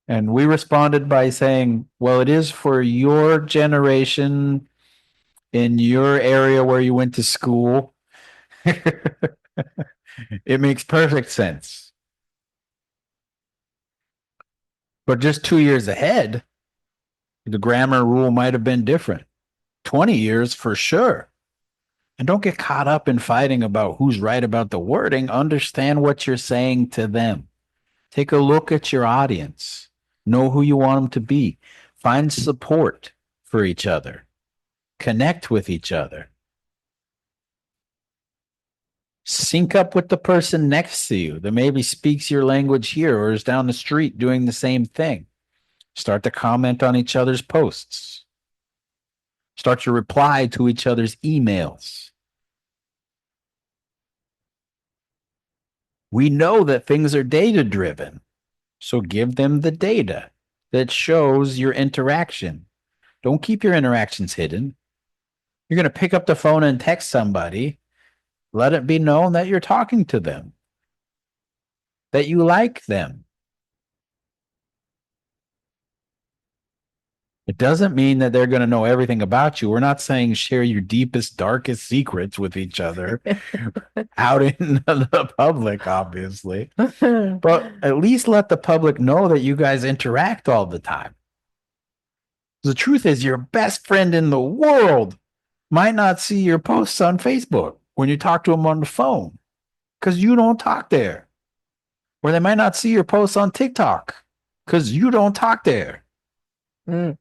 And we responded by saying, well, it is for your generation in your area where you went to school. It makes perfect sense. But just 2 years ahead, the grammar rule might have been different. 20 years for sure. And don't get caught up in fighting about who's right about the wording. Understand what you're saying to them. Take a look at your audience. Know who you want them to be. Find support for each other. Connect with each other. Sync up with the person next to you that maybe speaks your language here or is down the street doing the same thing. Start to comment on each other's posts. Start to reply to each other's emails. We know that things are data driven, so give them the data that shows your interaction. Don't keep your interactions hidden. You're going to pick up the phone and text somebody. Let it be known that you're talking to them, that you like them. It doesn't mean that they're going to know everything about you. We're not saying share your deepest, darkest secrets with each other out in the public, obviously. But at least let the public know that you guys interact all the time. The truth is, your best friend in the world might not see your posts on Facebook when you talk to them on the phone because you don't talk there. Or they might not see your posts on TikTok because you don't talk there. Mm.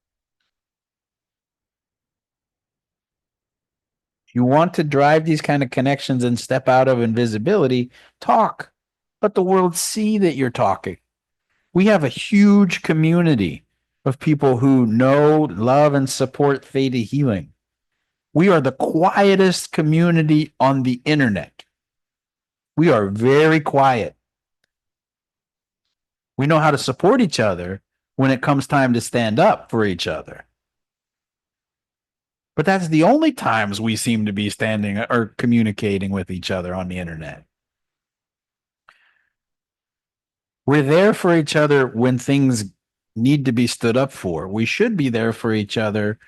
You want to drive these kind of connections and step out of invisibility, talk. Let the world see that you're talking. We have a huge community of people who know, love, and support theta healing. We are the quietest community on the internet. We are very quiet. We know how to support each other when it comes time to stand up for each other. But that's the only times we seem to be standing or communicating with each other on the internet. We're there for each other when things need to be stood up for. We should be there for each other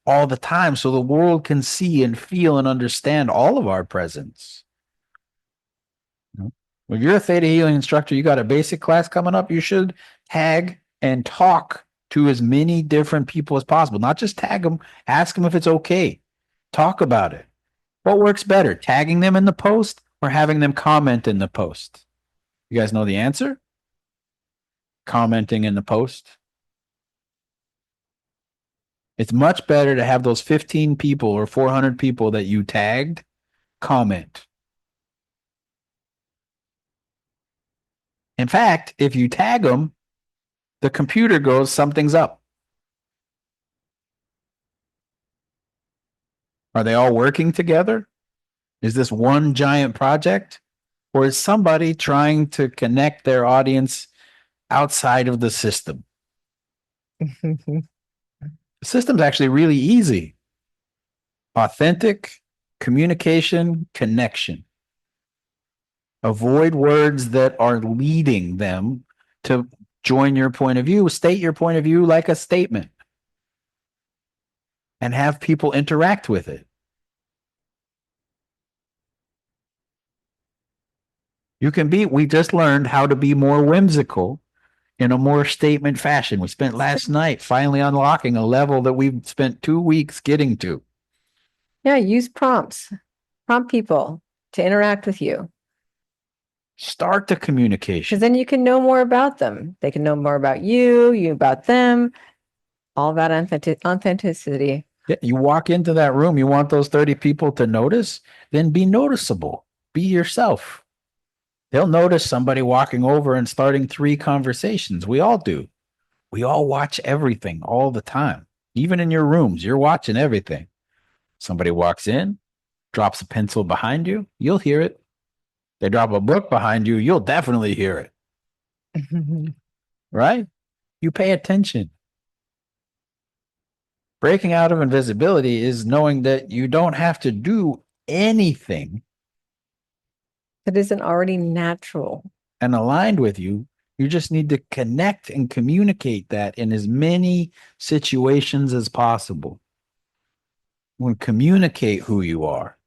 all the time so the world can see and feel and understand all of our presence. When you're a theta healing instructor, you got a basic class coming up, you should tag and talk to as many different people as possible. Not just tag them, ask them if it's okay. Talk about it. What works better, tagging them in the post or having them comment in the post? You guys know the answer? Commenting in the post. It's much better to have those 15 people or 400 people that you tagged comment. In fact, if you tag them, the computer goes, something's up. Are they all working together? Is this one giant project? Or is somebody trying to connect their audience outside of the system? The system's actually really easy. Authentic communication, connection. Avoid words that are leading them to join your point of view. State your point of view like a statement and have people interact with it. We just learned how to be more whimsical in a more statement fashion. We spent last night finally unlocking a level that we've spent 2 weeks getting to. Yeah, use prompts. Prompt people to interact with you. Start the Because communication. then you can know more about them. They can know more about you, you about them. All about authenticity. Yeah, you walk into that room, you want those 30 people to notice, then be noticeable. Be yourself. They'll notice somebody walking over and starting three conversations. We all do. We all watch everything all the time. Even in your rooms, you're watching everything. Somebody walks in, drops a pencil behind you, you'll hear it. They drop a book behind you, you'll definitely hear it, right? You pay attention. Breaking out of invisibility is knowing that you don't have to do anything That isn't already natural. and aligned with you. You just need to connect and communicate that in as many situations as possible. When communicate who you are.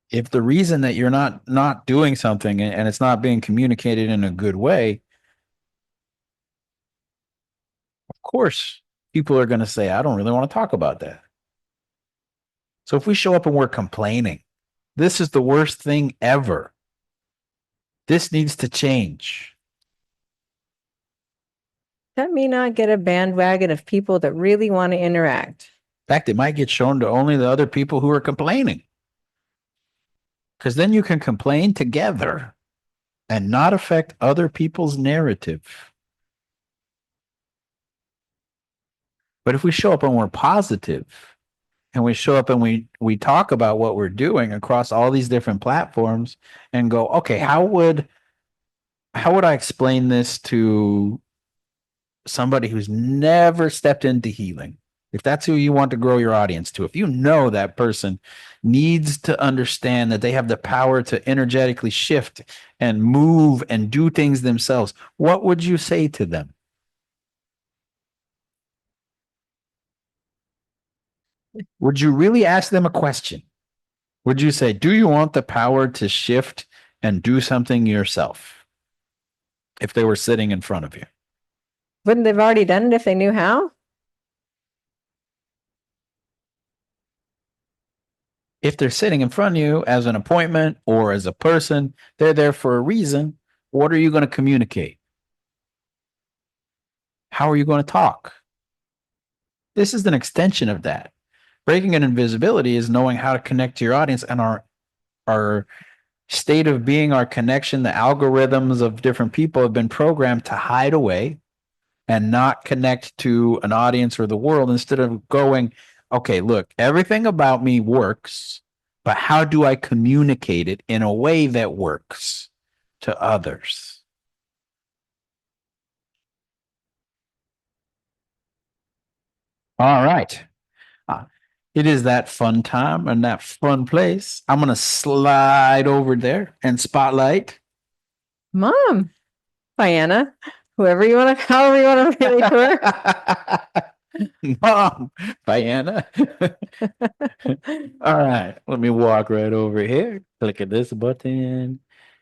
If the reason that you're not doing something and it's not being communicated in a good way, of course, people are going to say, I don't really want to talk about that. So if we show up and we're complaining, this is the worst thing ever. This needs to change. That may not get a bandwagon of people that really want to interact. In fact, it might get shown to only the other people who are complaining. Because then you can complain together and not affect other people's narrative. But if we show up and we're positive and we show up and we talk about what we're doing across all these different platforms and go, okay, how would I explain this to somebody who's never stepped into healing? If that's who you want to grow your audience to, if you know that person needs to understand that they have the power to energetically shift and move and do things themselves, what would you say to them? Would you really ask them a question? Would you say, do you want the power to shift and do something yourself? If they were sitting in front of you, Wouldn't they've already done it if they knew how? if they're sitting in front of you as an appointment or as a person, they're there for a reason. What are you going to communicate? How are you going to talk? This is an extension of that. Breaking an invisibility is knowing how to connect to your audience, and our state of being, our connection, the algorithms of different people have been programmed to hide away and not connect to an audience or the world, instead of going, okay, look, everything about me works, but how do I communicate it in a way that works to others? All right. Uh, it is that fun time and that fun place. I'm going to slide over there and spotlight. Mom, Vianna, whoever you want to, however you want to relate to Mom, Vianna. All right, let me walk right over here. Click at this button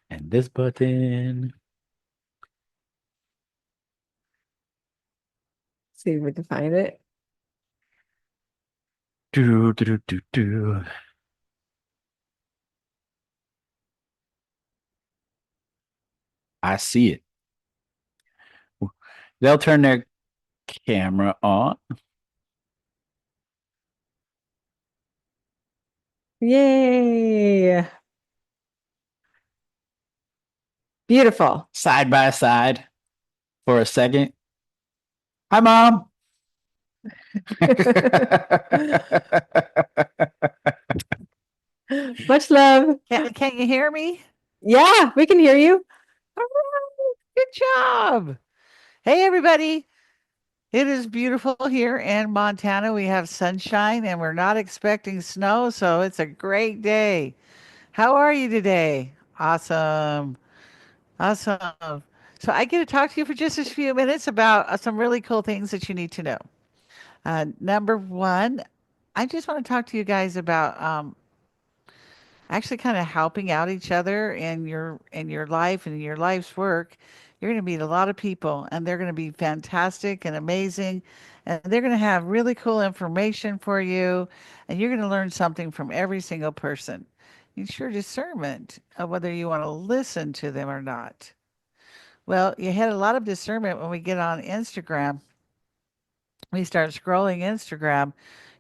and this button. See if we can find it. Do, do, do, do, do. I see it. They'll turn their camera on. Yay. Beautiful. Side by side for a second. Hi, Mom. Much love. Can you hear me? Yeah, we can hear you. All right, good job. Hey, everybody. It is beautiful here in Montana. We have sunshine and we're not expecting snow, so it's a great day. How are you today? Awesome. Awesome. So, I get to talk to you for just a few minutes about some really cool things that you need to know. Number one, I just want to talk to you guys about actually kind of helping out each other in your life and in your life's work. You're going to meet a lot of people and they're going to be fantastic and amazing, and they're going to have really cool information for you, and you're going to learn something from every single person. Use your discernment of whether you want to listen to them or not. Well, you had a lot of discernment when we get on Instagram. We start scrolling Instagram.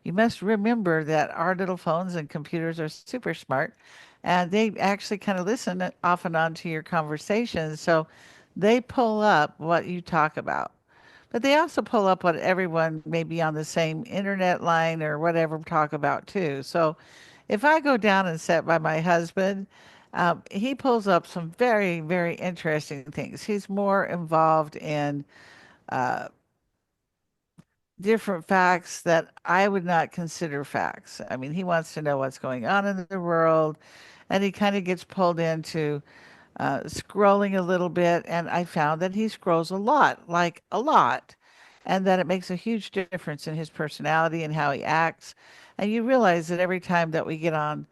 You must remember that our little phones and computers are super smart, and they actually kind of listen off and on to your conversations. So they pull up what you talk about. But they also pull up what everyone maybe on the same internet line or whatever talk about too. So if I go down and sit by my husband, he pulls up some very, very interesting things. He's more involved in uh, different facts that I would not consider facts. I mean, he wants to know what's going on in the world, and he kind of gets pulled into scrolling a little bit, and I found that he scrolls a lot, like a lot, and that it makes a huge difference in his personality and how he acts. And you realize that every time that we get on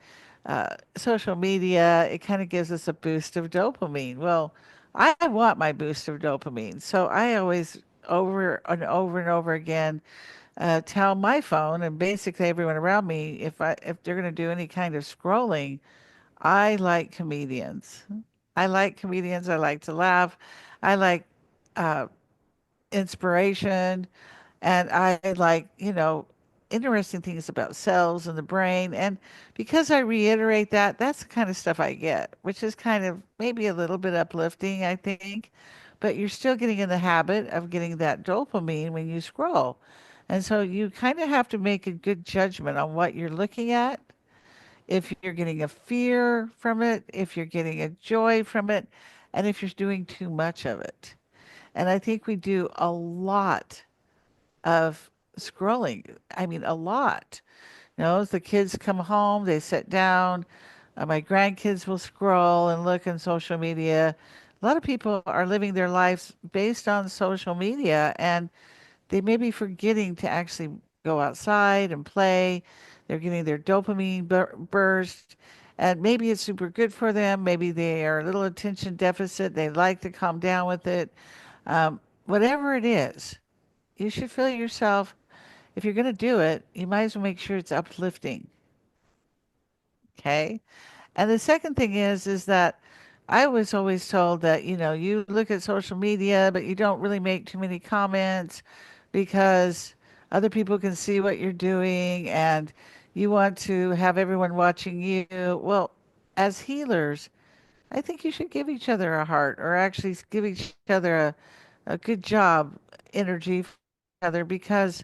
social media, it kind of gives us a boost of dopamine. Well, I want my boost of dopamine, so I always over and over and over again tell my phone and basically everyone around me if they're going to do any kind of scrolling, I like comedians. I like comedians. I like to laugh. I like uh, inspiration. And I like, interesting things about cells and the brain. And because I reiterate that, that's the kind of stuff I get, which is kind of maybe a little bit uplifting, I think. But you're still getting in the habit of getting that dopamine when you scroll. And so you kind of have to make a good judgment on what you're looking at, if you're getting a fear from it, if you're getting a joy from it, and if you're doing too much of it. And I think we do a lot of scrolling. I mean, a lot. As the kids come home, they sit down. My grandkids will scroll and look in social media. A lot of people are living their lives based on social media, and they may be forgetting to actually go outside and play. They're getting their dopamine burst, and maybe it's super good for them. Maybe they are a little attention deficit. They like to calm down with it. Whatever it is, you should feel yourself. If you're going to do it, you might as well make sure it's uplifting. Okay. And the second thing is that I was always told that, you look at social media, but you don't really make too many comments because other people can see what you're doing and you want to have everyone watching you. Well, as healers, I think you should give each other a heart or actually give each other a good job energy for each other because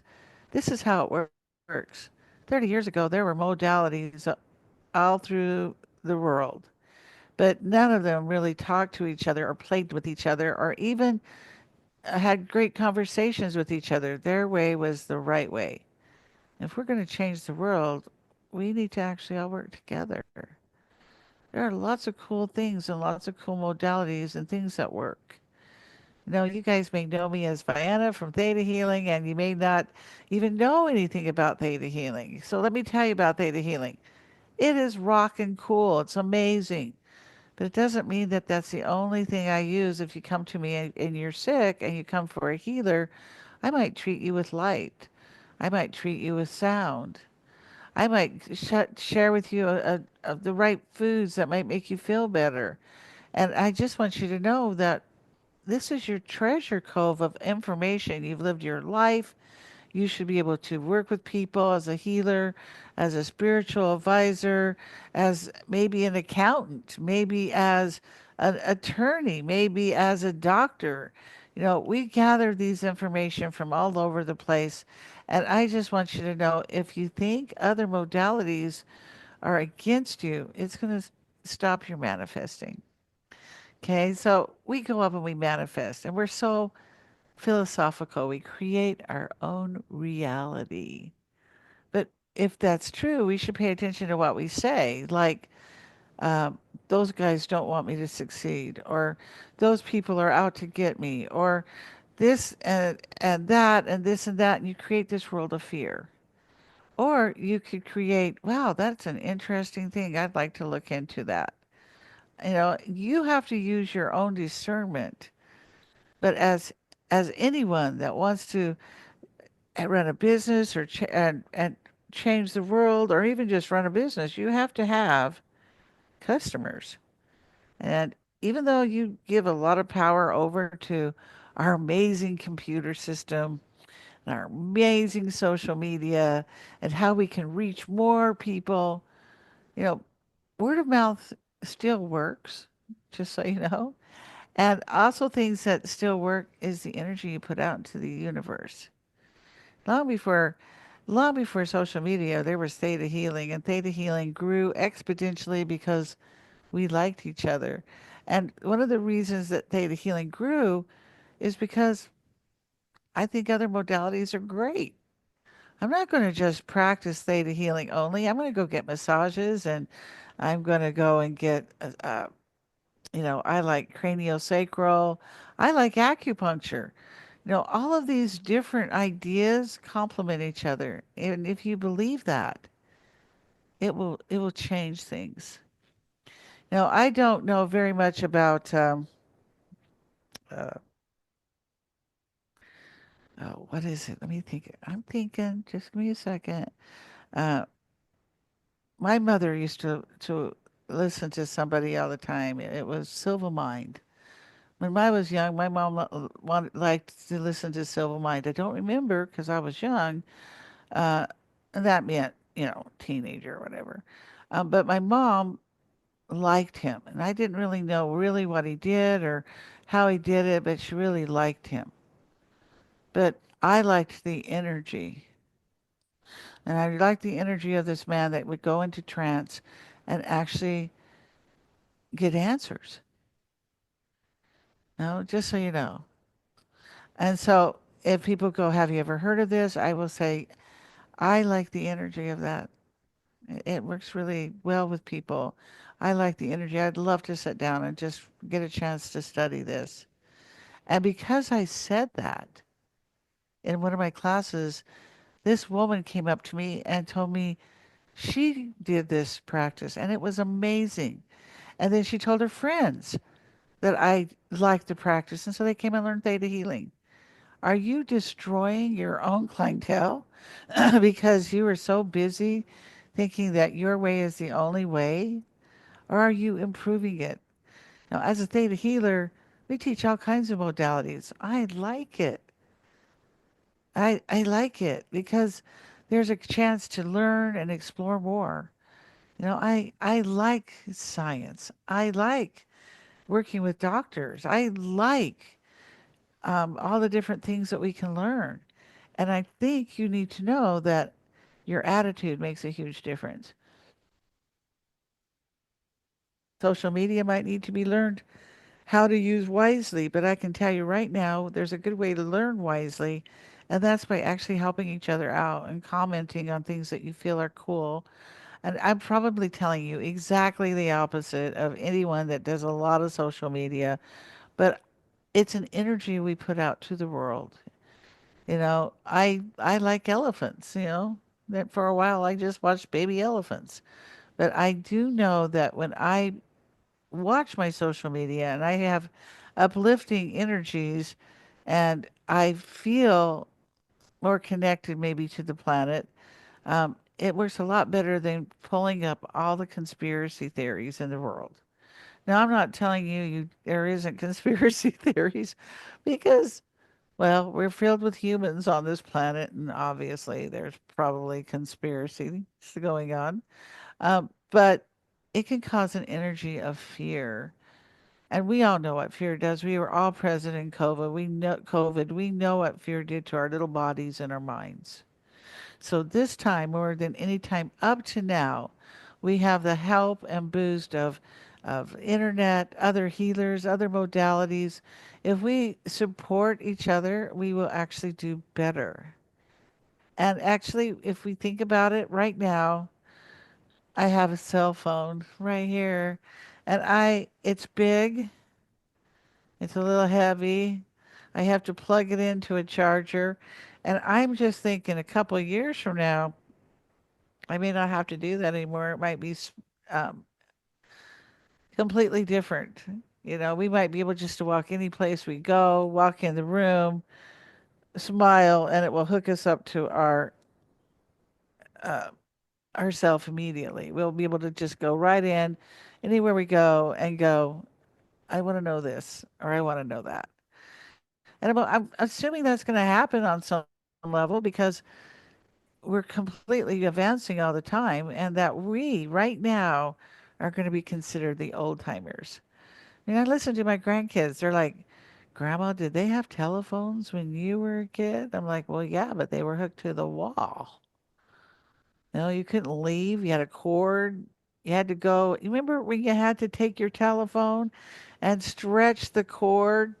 this is how it works. 30 years ago, there were modalities all through the world, but none of them really talked to each other or played with each other or even had great conversations with each other. Their way was the right way. If we're going to change the world, we need to actually all work together. There are lots of cool things and lots of cool modalities and things that work. You guys may know me as Vianna from Theta Healing, and you may not even know anything about Theta Healing. So let me tell you about Theta Healing. It is rockin' cool. It's amazing. But it doesn't mean that that's the only thing I use. If you come to me and you're sick and you come for a healer, I might treat you with light. I might treat you with sound. I might share with you the right foods that might make you feel better. And I just want you to know that this is your treasure cove of information. You've lived your life. You should be able to work with people as a healer, as a spiritual advisor, as maybe an accountant, maybe as an attorney, maybe as a doctor. We gather these information from all over the place. And I just want you to know if you think other modalities are against you, it's going to stop your manifesting. Okay, so we go up and we manifest, and we're so philosophical. We create our own reality. But if that's true, we should pay attention to what we say. Like, um, those guys don't want me to succeed, or those people are out to get me, or this and that, and this and that. And you create this world of fear. Or you could create, wow, that's an interesting thing. I'd like to look into that. You have to use your own discernment. But as anyone that wants to run a business or and change the world or even just run a business, you have to have customers. And even though you give a lot of power over to our amazing computer system and our amazing social media and how we can reach more people, you know, word of mouth still works, just so you know. And also things that still work is the energy you put out into the universe. Long before long before social media, there was theta healing, and theta healing grew exponentially because we liked each other. And one of the reasons that theta healing grew is because I think other modalities are great. I'm not going to just practice theta healing only. I'm going to go get massages and I'm going to go and get, I like craniosacral. I like acupuncture. All of these different ideas complement each other. And if you believe that, it will change things. Now, I don't know very much about uh, oh, what is it? Let me think. I'm thinking. Just give me a second. Uh, my mother used to listen to somebody all the time. It was Silva Mind. When I was young, my mom liked to listen to Silva Mind. I don't remember because I was young. And that meant, teenager or whatever. But my mom liked him, and I didn't really know really what he did or how he did it, but she really liked him. But I liked the energy. And I liked the energy of this man that would go into trance and actually get answers. Just so you know. And so if people go, have you ever heard of this? I will say, I like the energy of that. It works really well with people. I like the energy. I'd love to sit down and just get a chance to study this. And because I said that in one of my classes, this woman came up to me and told me she did this practice and it was amazing. And then she told her friends that I liked the practice. And so they came and learned theta healing. Are you destroying your own clientele because you are so busy thinking that your way is the only way? Or are you improving it? Now, as a theta healer, we teach all kinds of modalities. I like it. I like it because there's a chance to learn and explore more. I like science. I like working with doctors. I like all the different things that we can learn. And I think you need to know that your attitude makes a huge difference. Social media might need to be learned how to use wisely, but I can tell you right now, there's a good way to learn wisely, and that's by actually helping each other out and commenting on things that you feel are cool. And I'm probably telling you exactly the opposite of anyone that does a lot of social media, but it's an energy we put out to the world. I like elephants, that for a while I just watched baby elephants. But I do know that when I watch my social media and I have uplifting energies and I feel more connected maybe to the planet, it works a lot better than pulling up all the conspiracy theories in the world. Now, I'm not telling you there isn't conspiracy theories because, well, we're filled with humans on this planet, and obviously there's probably conspiracy going on. But it can cause an energy of fear. And we all know what fear does. We were all present in COVID. We know what fear did to our little bodies and our minds. So this time, more than any time up to now, we have the help and boost of internet, other healers, other modalities. If we support each other, we will actually do better. And actually, if we think about it right now, I have a cell phone right here and it's big, it's a little heavy. I have to plug it into a charger. And I'm just thinking a couple of years from now, I may not have to do that anymore. It might be um, completely different. We might be able just to walk any place we go, walk in the room, smile, and it will hook us up to uh, ourself immediately. We'll be able to just go right in anywhere we go and go. I want to know this or I want to know that. And I'm assuming that's going to happen on some level because we're completely advancing all the time, and that we right now are going to be considered the old timers. I mean, I listen to my grandkids. They're like, Grandma, did they have telephones when you were a kid? I'm like, well, yeah, but they were hooked to the wall. You couldn't leave. You had a cord. You had to go. You remember when you had to take your telephone and stretch the cord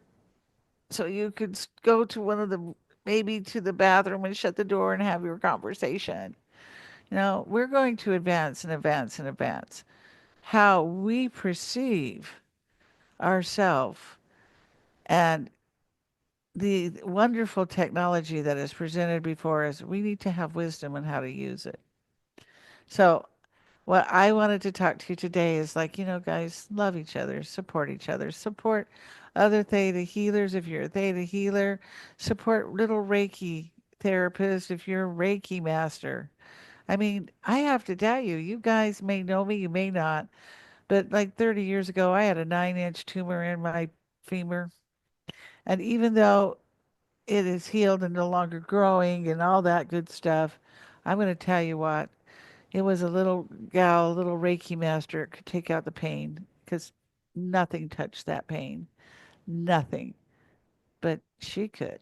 so you could go to one of the, maybe to the bathroom and shut the door and have your conversation? We're going to advance and advance and advance. How we perceive ourselves and the wonderful technology that is presented before us, we need to have wisdom on how to use it. So, what I wanted to talk to you today is like, guys, love each other, support other theta healers if you're a theta healer, support little Reiki therapists if you're a Reiki master. I mean, I have to tell you, you guys may know me, you may not, but like 30 years ago, I had a 9-inch tumor in my femur. And even though it is healed and no longer growing and all that good stuff, I'm going to tell you what, it was a little gal, a little Reiki master could take out the pain because nothing touched that pain. Nothing. But she could.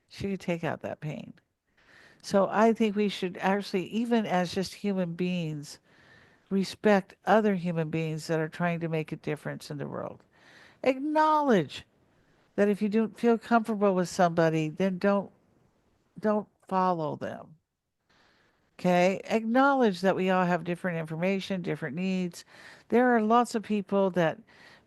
She could take out that pain. So I think we should actually, even as just human beings, respect other human beings that are trying to make a difference in the world. Acknowledge that if you don't feel comfortable with somebody, then don't follow them. Okay? Acknowledge that we all have different information, different needs. There are lots of people that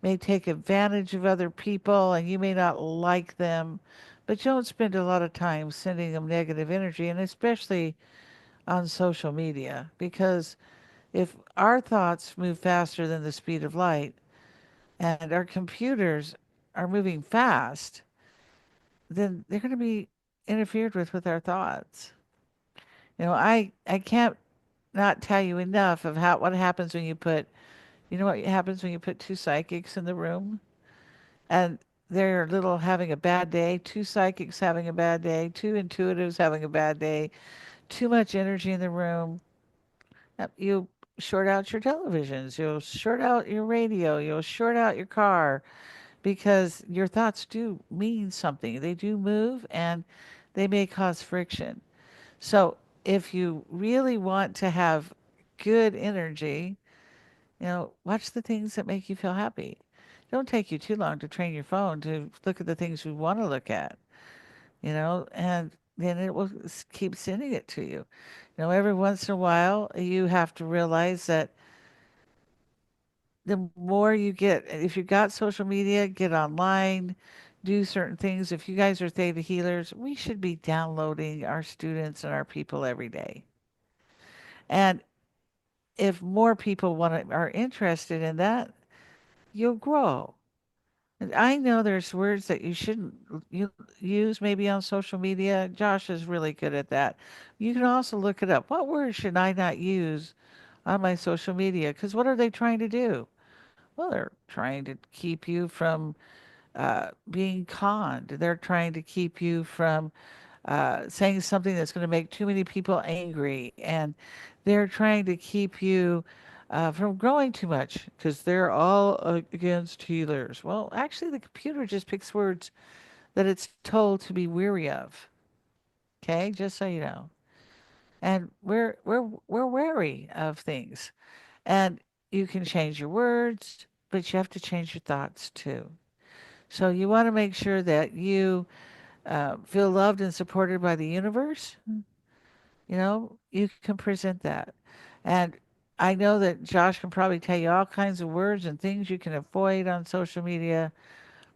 may take advantage of other people and you may not like them, but don't spend a lot of time sending them negative energy, and especially on social media, because if our thoughts move faster than the speed of light and our computers are moving fast, then they're going to be interfered with our thoughts. I can't not tell you enough of what happens when you put, what happens when you put two psychics in the room and they're little having a bad day, two psychics having a bad day, two intuitives having a bad day, too much energy in the room. You short out your televisions, you'll short out your radio, you'll short out your car because your thoughts do mean something. They do move and they may cause friction. So if you really want to have good energy, watch the things that make you feel happy. Don't take you too long to train your phone to look at the things we want to look at, and then it will keep sending it to you. Every once in a while, you have to realize that the more you get, if you've got social media, get online, do certain things. If you guys are theta healers, we should be downloading our students and our people every day. And if more people are interested in that, you'll grow. And I know there's words that you shouldn't you use maybe on social media. Josh is really good at that. You can also look it up. What words should I not use on my social media? Because what are they trying to do? Well, they're trying to keep you from being conned. They're trying to keep you from saying something that's going to make too many people angry. And they're trying to keep you from growing too much because they're all against healers. Well, actually, the computer just picks words that it's told to be weary of. Okay, just so you know. And we're wary of things. And you can change your words, but you have to change your thoughts too. So you want to make sure that you feel loved and supported by the universe. You can present that. And I know that Josh can probably tell you all kinds of words and things you can avoid on social media,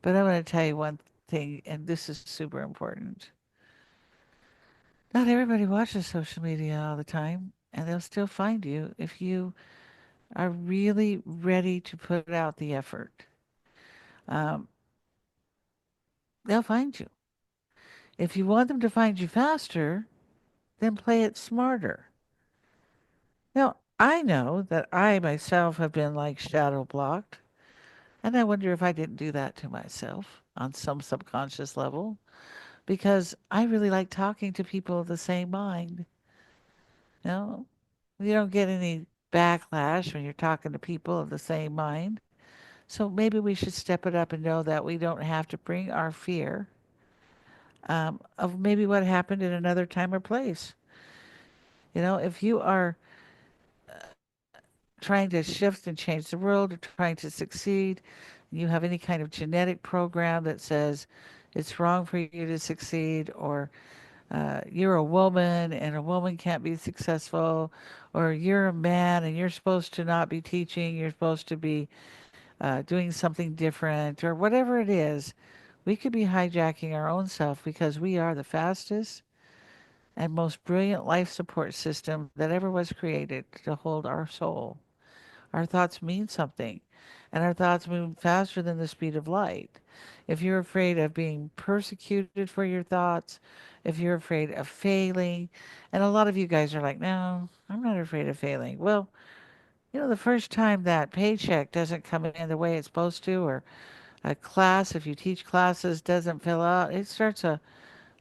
but I'm going to tell you one thing, and this is super important. Not everybody watches social media all the time, and they'll still find you if you are really ready to put out the effort. Um, they'll find you. If you want them to find you faster, then play it smarter. Now, I know that I myself have been like shadow blocked. And I wonder if I didn't do that to myself on some subconscious level because I really like talking to people of the same mind. You know, you don't get any backlash when you're talking to people of the same mind. So maybe we should step it up and know that we don't have to bring our fear of maybe what happened in another time or place. If you are trying to shift and change the world or trying to succeed, and you have any kind of genetic program that says it's wrong for you to succeed, or you're a woman and a woman can't be successful, or you're a man and you're supposed to not be teaching, you're supposed to be doing something different, or whatever it is, we could be hijacking our own self because we are the fastest and most brilliant life support system that ever was created to hold our soul. Our thoughts mean something, and our thoughts move faster than the speed of light. If you're afraid of being persecuted for your thoughts, if you're afraid of failing, and a lot of you guys are like, no, I'm not afraid of failing. Well, the first time that paycheck doesn't come in the way it's supposed to, or a class, if you teach classes, doesn't fill out, it starts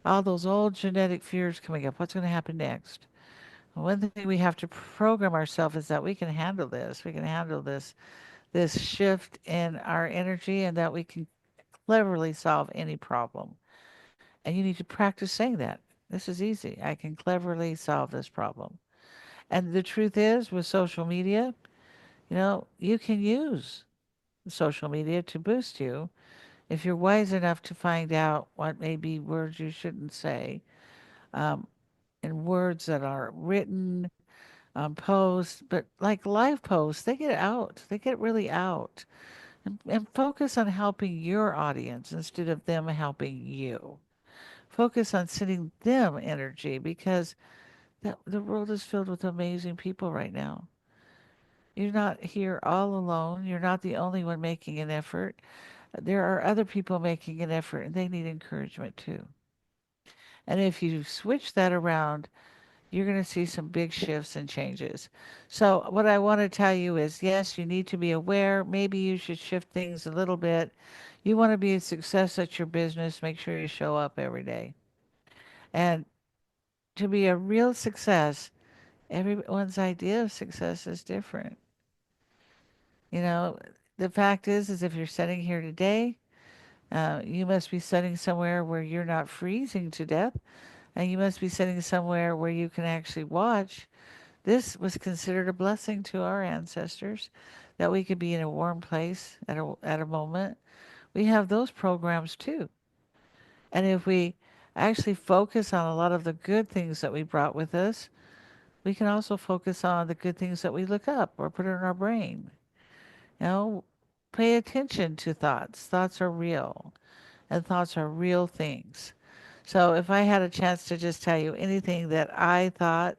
all those old genetic fears coming up. What's going to happen next? One thing we have to program ourselves is that we can handle this. We can handle this shift in our energy and that we can cleverly solve any problem. And you need to practice saying that. This is easy. I can cleverly solve this problem. And the truth is, with social media, you can use social media to boost you if you're wise enough to find out what may be words you shouldn't say, um, and words that are written posts, but like live posts, they get out. They get really out. And focus on helping your audience instead of them helping you. Focus on sending them energy because the world is filled with amazing people right now. You're not here all alone. You're not the only one making an effort. There are other people making an effort and they need encouragement too. And if you switch that around, you're going to see some big shifts and changes. So, what I want to tell you is yes, you need to be aware. Maybe you should shift things a little bit. You want to be a success at your business, make sure you show up every day. And to be a real success, everyone's idea of success is different. You know, the fact is if you're sitting here today, you must be sitting somewhere where you're not freezing to death, and you must be sitting somewhere where you can actually watch. This was considered a blessing to our ancestors that we could be in a warm place at a moment. We have those programs too. And if we actually focus on a lot of the good things that we brought with us, we can also focus on the good things that we look up or put in our brain. You know, pay attention to thoughts. Thoughts are real, and thoughts are real things. So if I had a chance to just tell you anything that I thought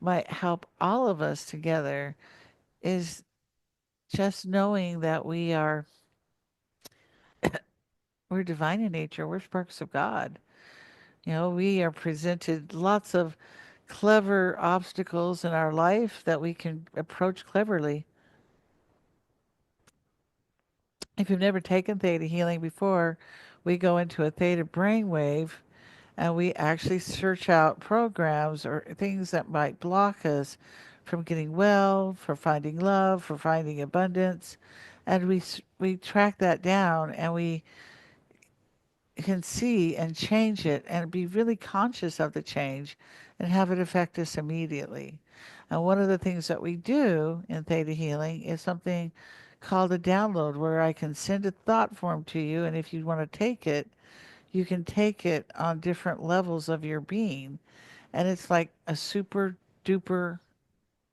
might help all of us together is just knowing that we're divine in nature, we're sparks of God. We are presented lots of clever obstacles in our life that we can approach cleverly. If you've never taken theta healing before, we go into a theta brainwave and we actually search out programs or things that might block us from getting well, for finding love, for finding abundance, and we track that down and we can see and change it and be really conscious of the change and have it affect us immediately. And one of the things that we do in Theta Healing is something called a download where I can send a thought form to you. And if you want to take it, you can take it on different levels of your being. And it's like a super duper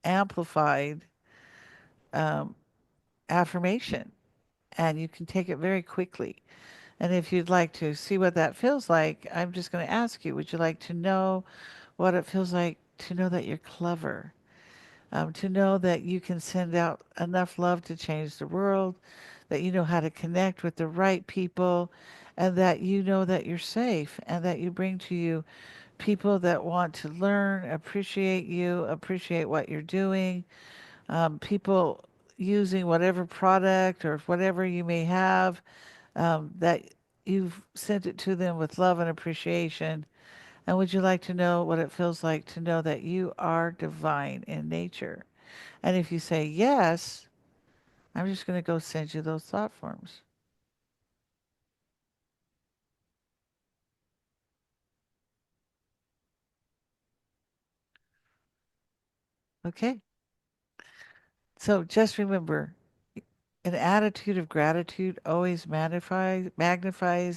amplified um, affirmation. And you can take it very quickly. And if you'd like to see what that feels like, I'm just going to ask you, would you like to know what it feels like to know that you're clever? To know that you can send out enough love to change the world, that you know how to connect with the right people, and that you know that you're safe and that you bring to you people that want to learn, appreciate you, appreciate what you're doing, people using whatever product or whatever you may have, that you've sent it to them with love and appreciation. And would you like to know what it feels like to know that you are divine in nature? And if you say yes, I'm just going to go send you those thought forms. Okay. So just remember, an attitude of gratitude always magnifies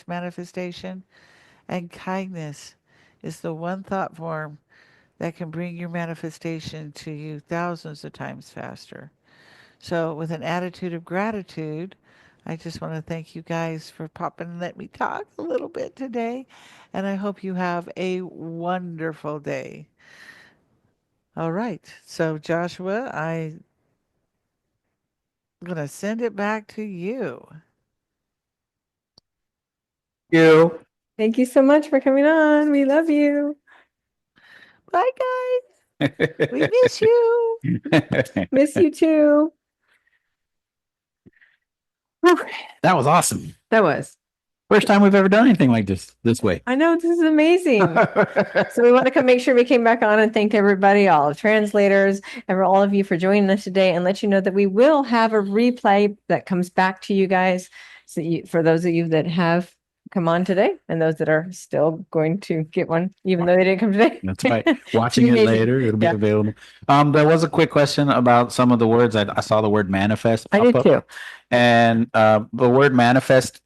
manifestation, and kindness is the one thought form that can bring your manifestation to you thousands of times faster. So, with an attitude of gratitude, I just want to thank you guys for popping and let me talk a little bit today. And I hope you have a wonderful day. All right. So, Joshua, I'm going to send it back to you. You. Thank you so much for coming on. We love you. Bye, guys. We miss you. Miss you too. Whew, that was awesome. That was. First time we've ever done anything like this way. I know, this is amazing. So we want to make sure we came back on and thank everybody, all the translators, and all of you for joining us today, and let you know that we will have a replay that comes back to you guys. So for those of you that have come on today and those that are still going to get one, even though they didn't come today. That's right. Watching it amazing. later, it'll be available. There was a quick question about some of the words. I saw the word manifest. I did too. And the word manifest,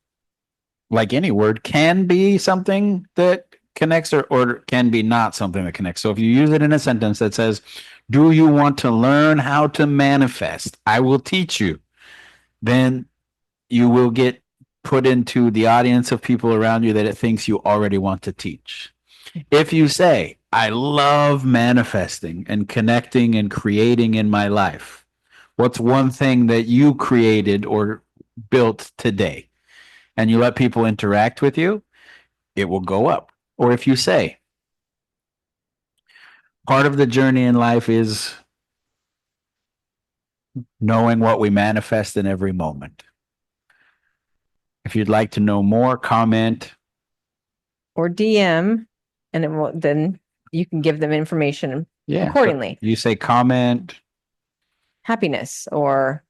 like any word, can be something that connects or can be not something that connects. So if you use it in a sentence that says, do you want to learn how to manifest? I will teach you. Then you will get put into the audience of people around you that it thinks you already want to teach. If you say, I love manifesting and connecting and creating in my life, what's one thing that you created or built today? And you let people interact with you, it will go up. Or if you say, part of the journey in life is knowing what we manifest in every moment. If you'd like to know more, comment or DM, and it will, then you can give them information accordingly. So you say comment, happiness or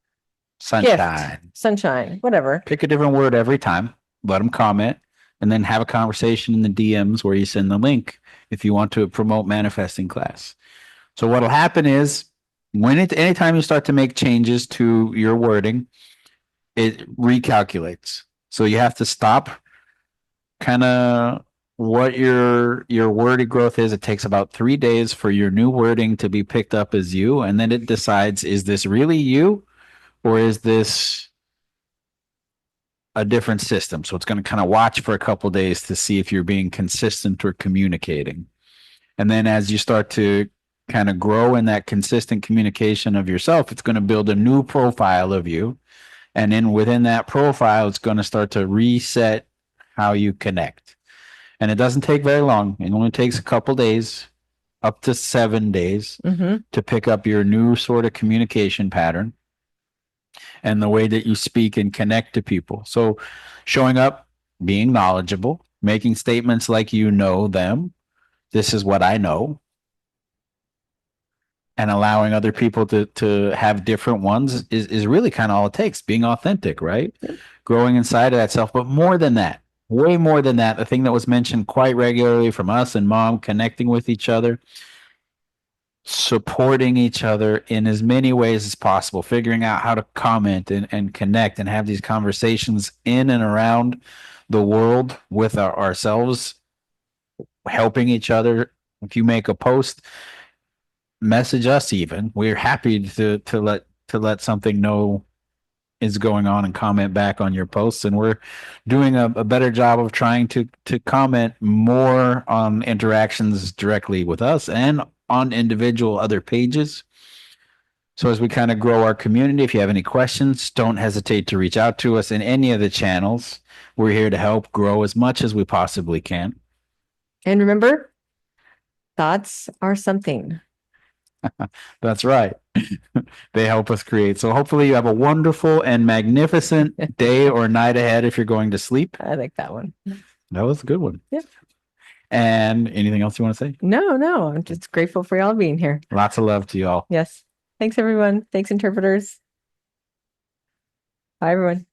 sunshine, gift, sunshine, whatever. Pick a different word every time. Let them comment, and then have a conversation in the DMs where you send the link if you want to promote manifesting class. So what'll happen is anytime you start to make changes to your wording, it recalculates. So you have to stop kind of what your wording growth is. It takes about 3 days for your new wording to be picked up as you, and then it decides, is this really you or is this a different system? So it's going to kind of watch for a couple of days to see if you're being consistent or communicating. And then as you start to kind of grow in that consistent communication of yourself, it's going to build a new profile of you. And then within that profile, it's going to start to reset how you connect. And it doesn't take very long. It only takes a couple days, up to 7 days, to pick up your new sort of communication pattern and the way that you speak and connect to people. So showing up, being knowledgeable, making statements like you know them. This is what I know. And allowing other people to have different ones is really kind of all it takes. Being authentic, right? Yep. Growing inside of that self. But more than that, way more than that, the thing that was mentioned quite regularly from us and Mom, connecting with each other, supporting each other in as many ways as possible, figuring out how to comment and connect and have these conversations in and around the world with ourselves, helping each other. If you make a post, message us even. We're happy to let something know is going on and comment back on your posts. And we're doing a better job of trying to comment more on interactions directly with us and on individual other pages. So as we kind of grow our community, if you have any questions, don't hesitate to reach out to us in any of the channels. We're here to help grow as much as we possibly can. And remember, thoughts are something. That's right. They help us create. So hopefully you have a wonderful and magnificent day or night ahead if you're going to sleep. I like that one. That was a good one. Yep. And anything else you want to say? No, I'm just grateful for y'all being here. Lots of love to you all. Yes. Thanks, everyone. Thanks, interpreters. Bye, everyone.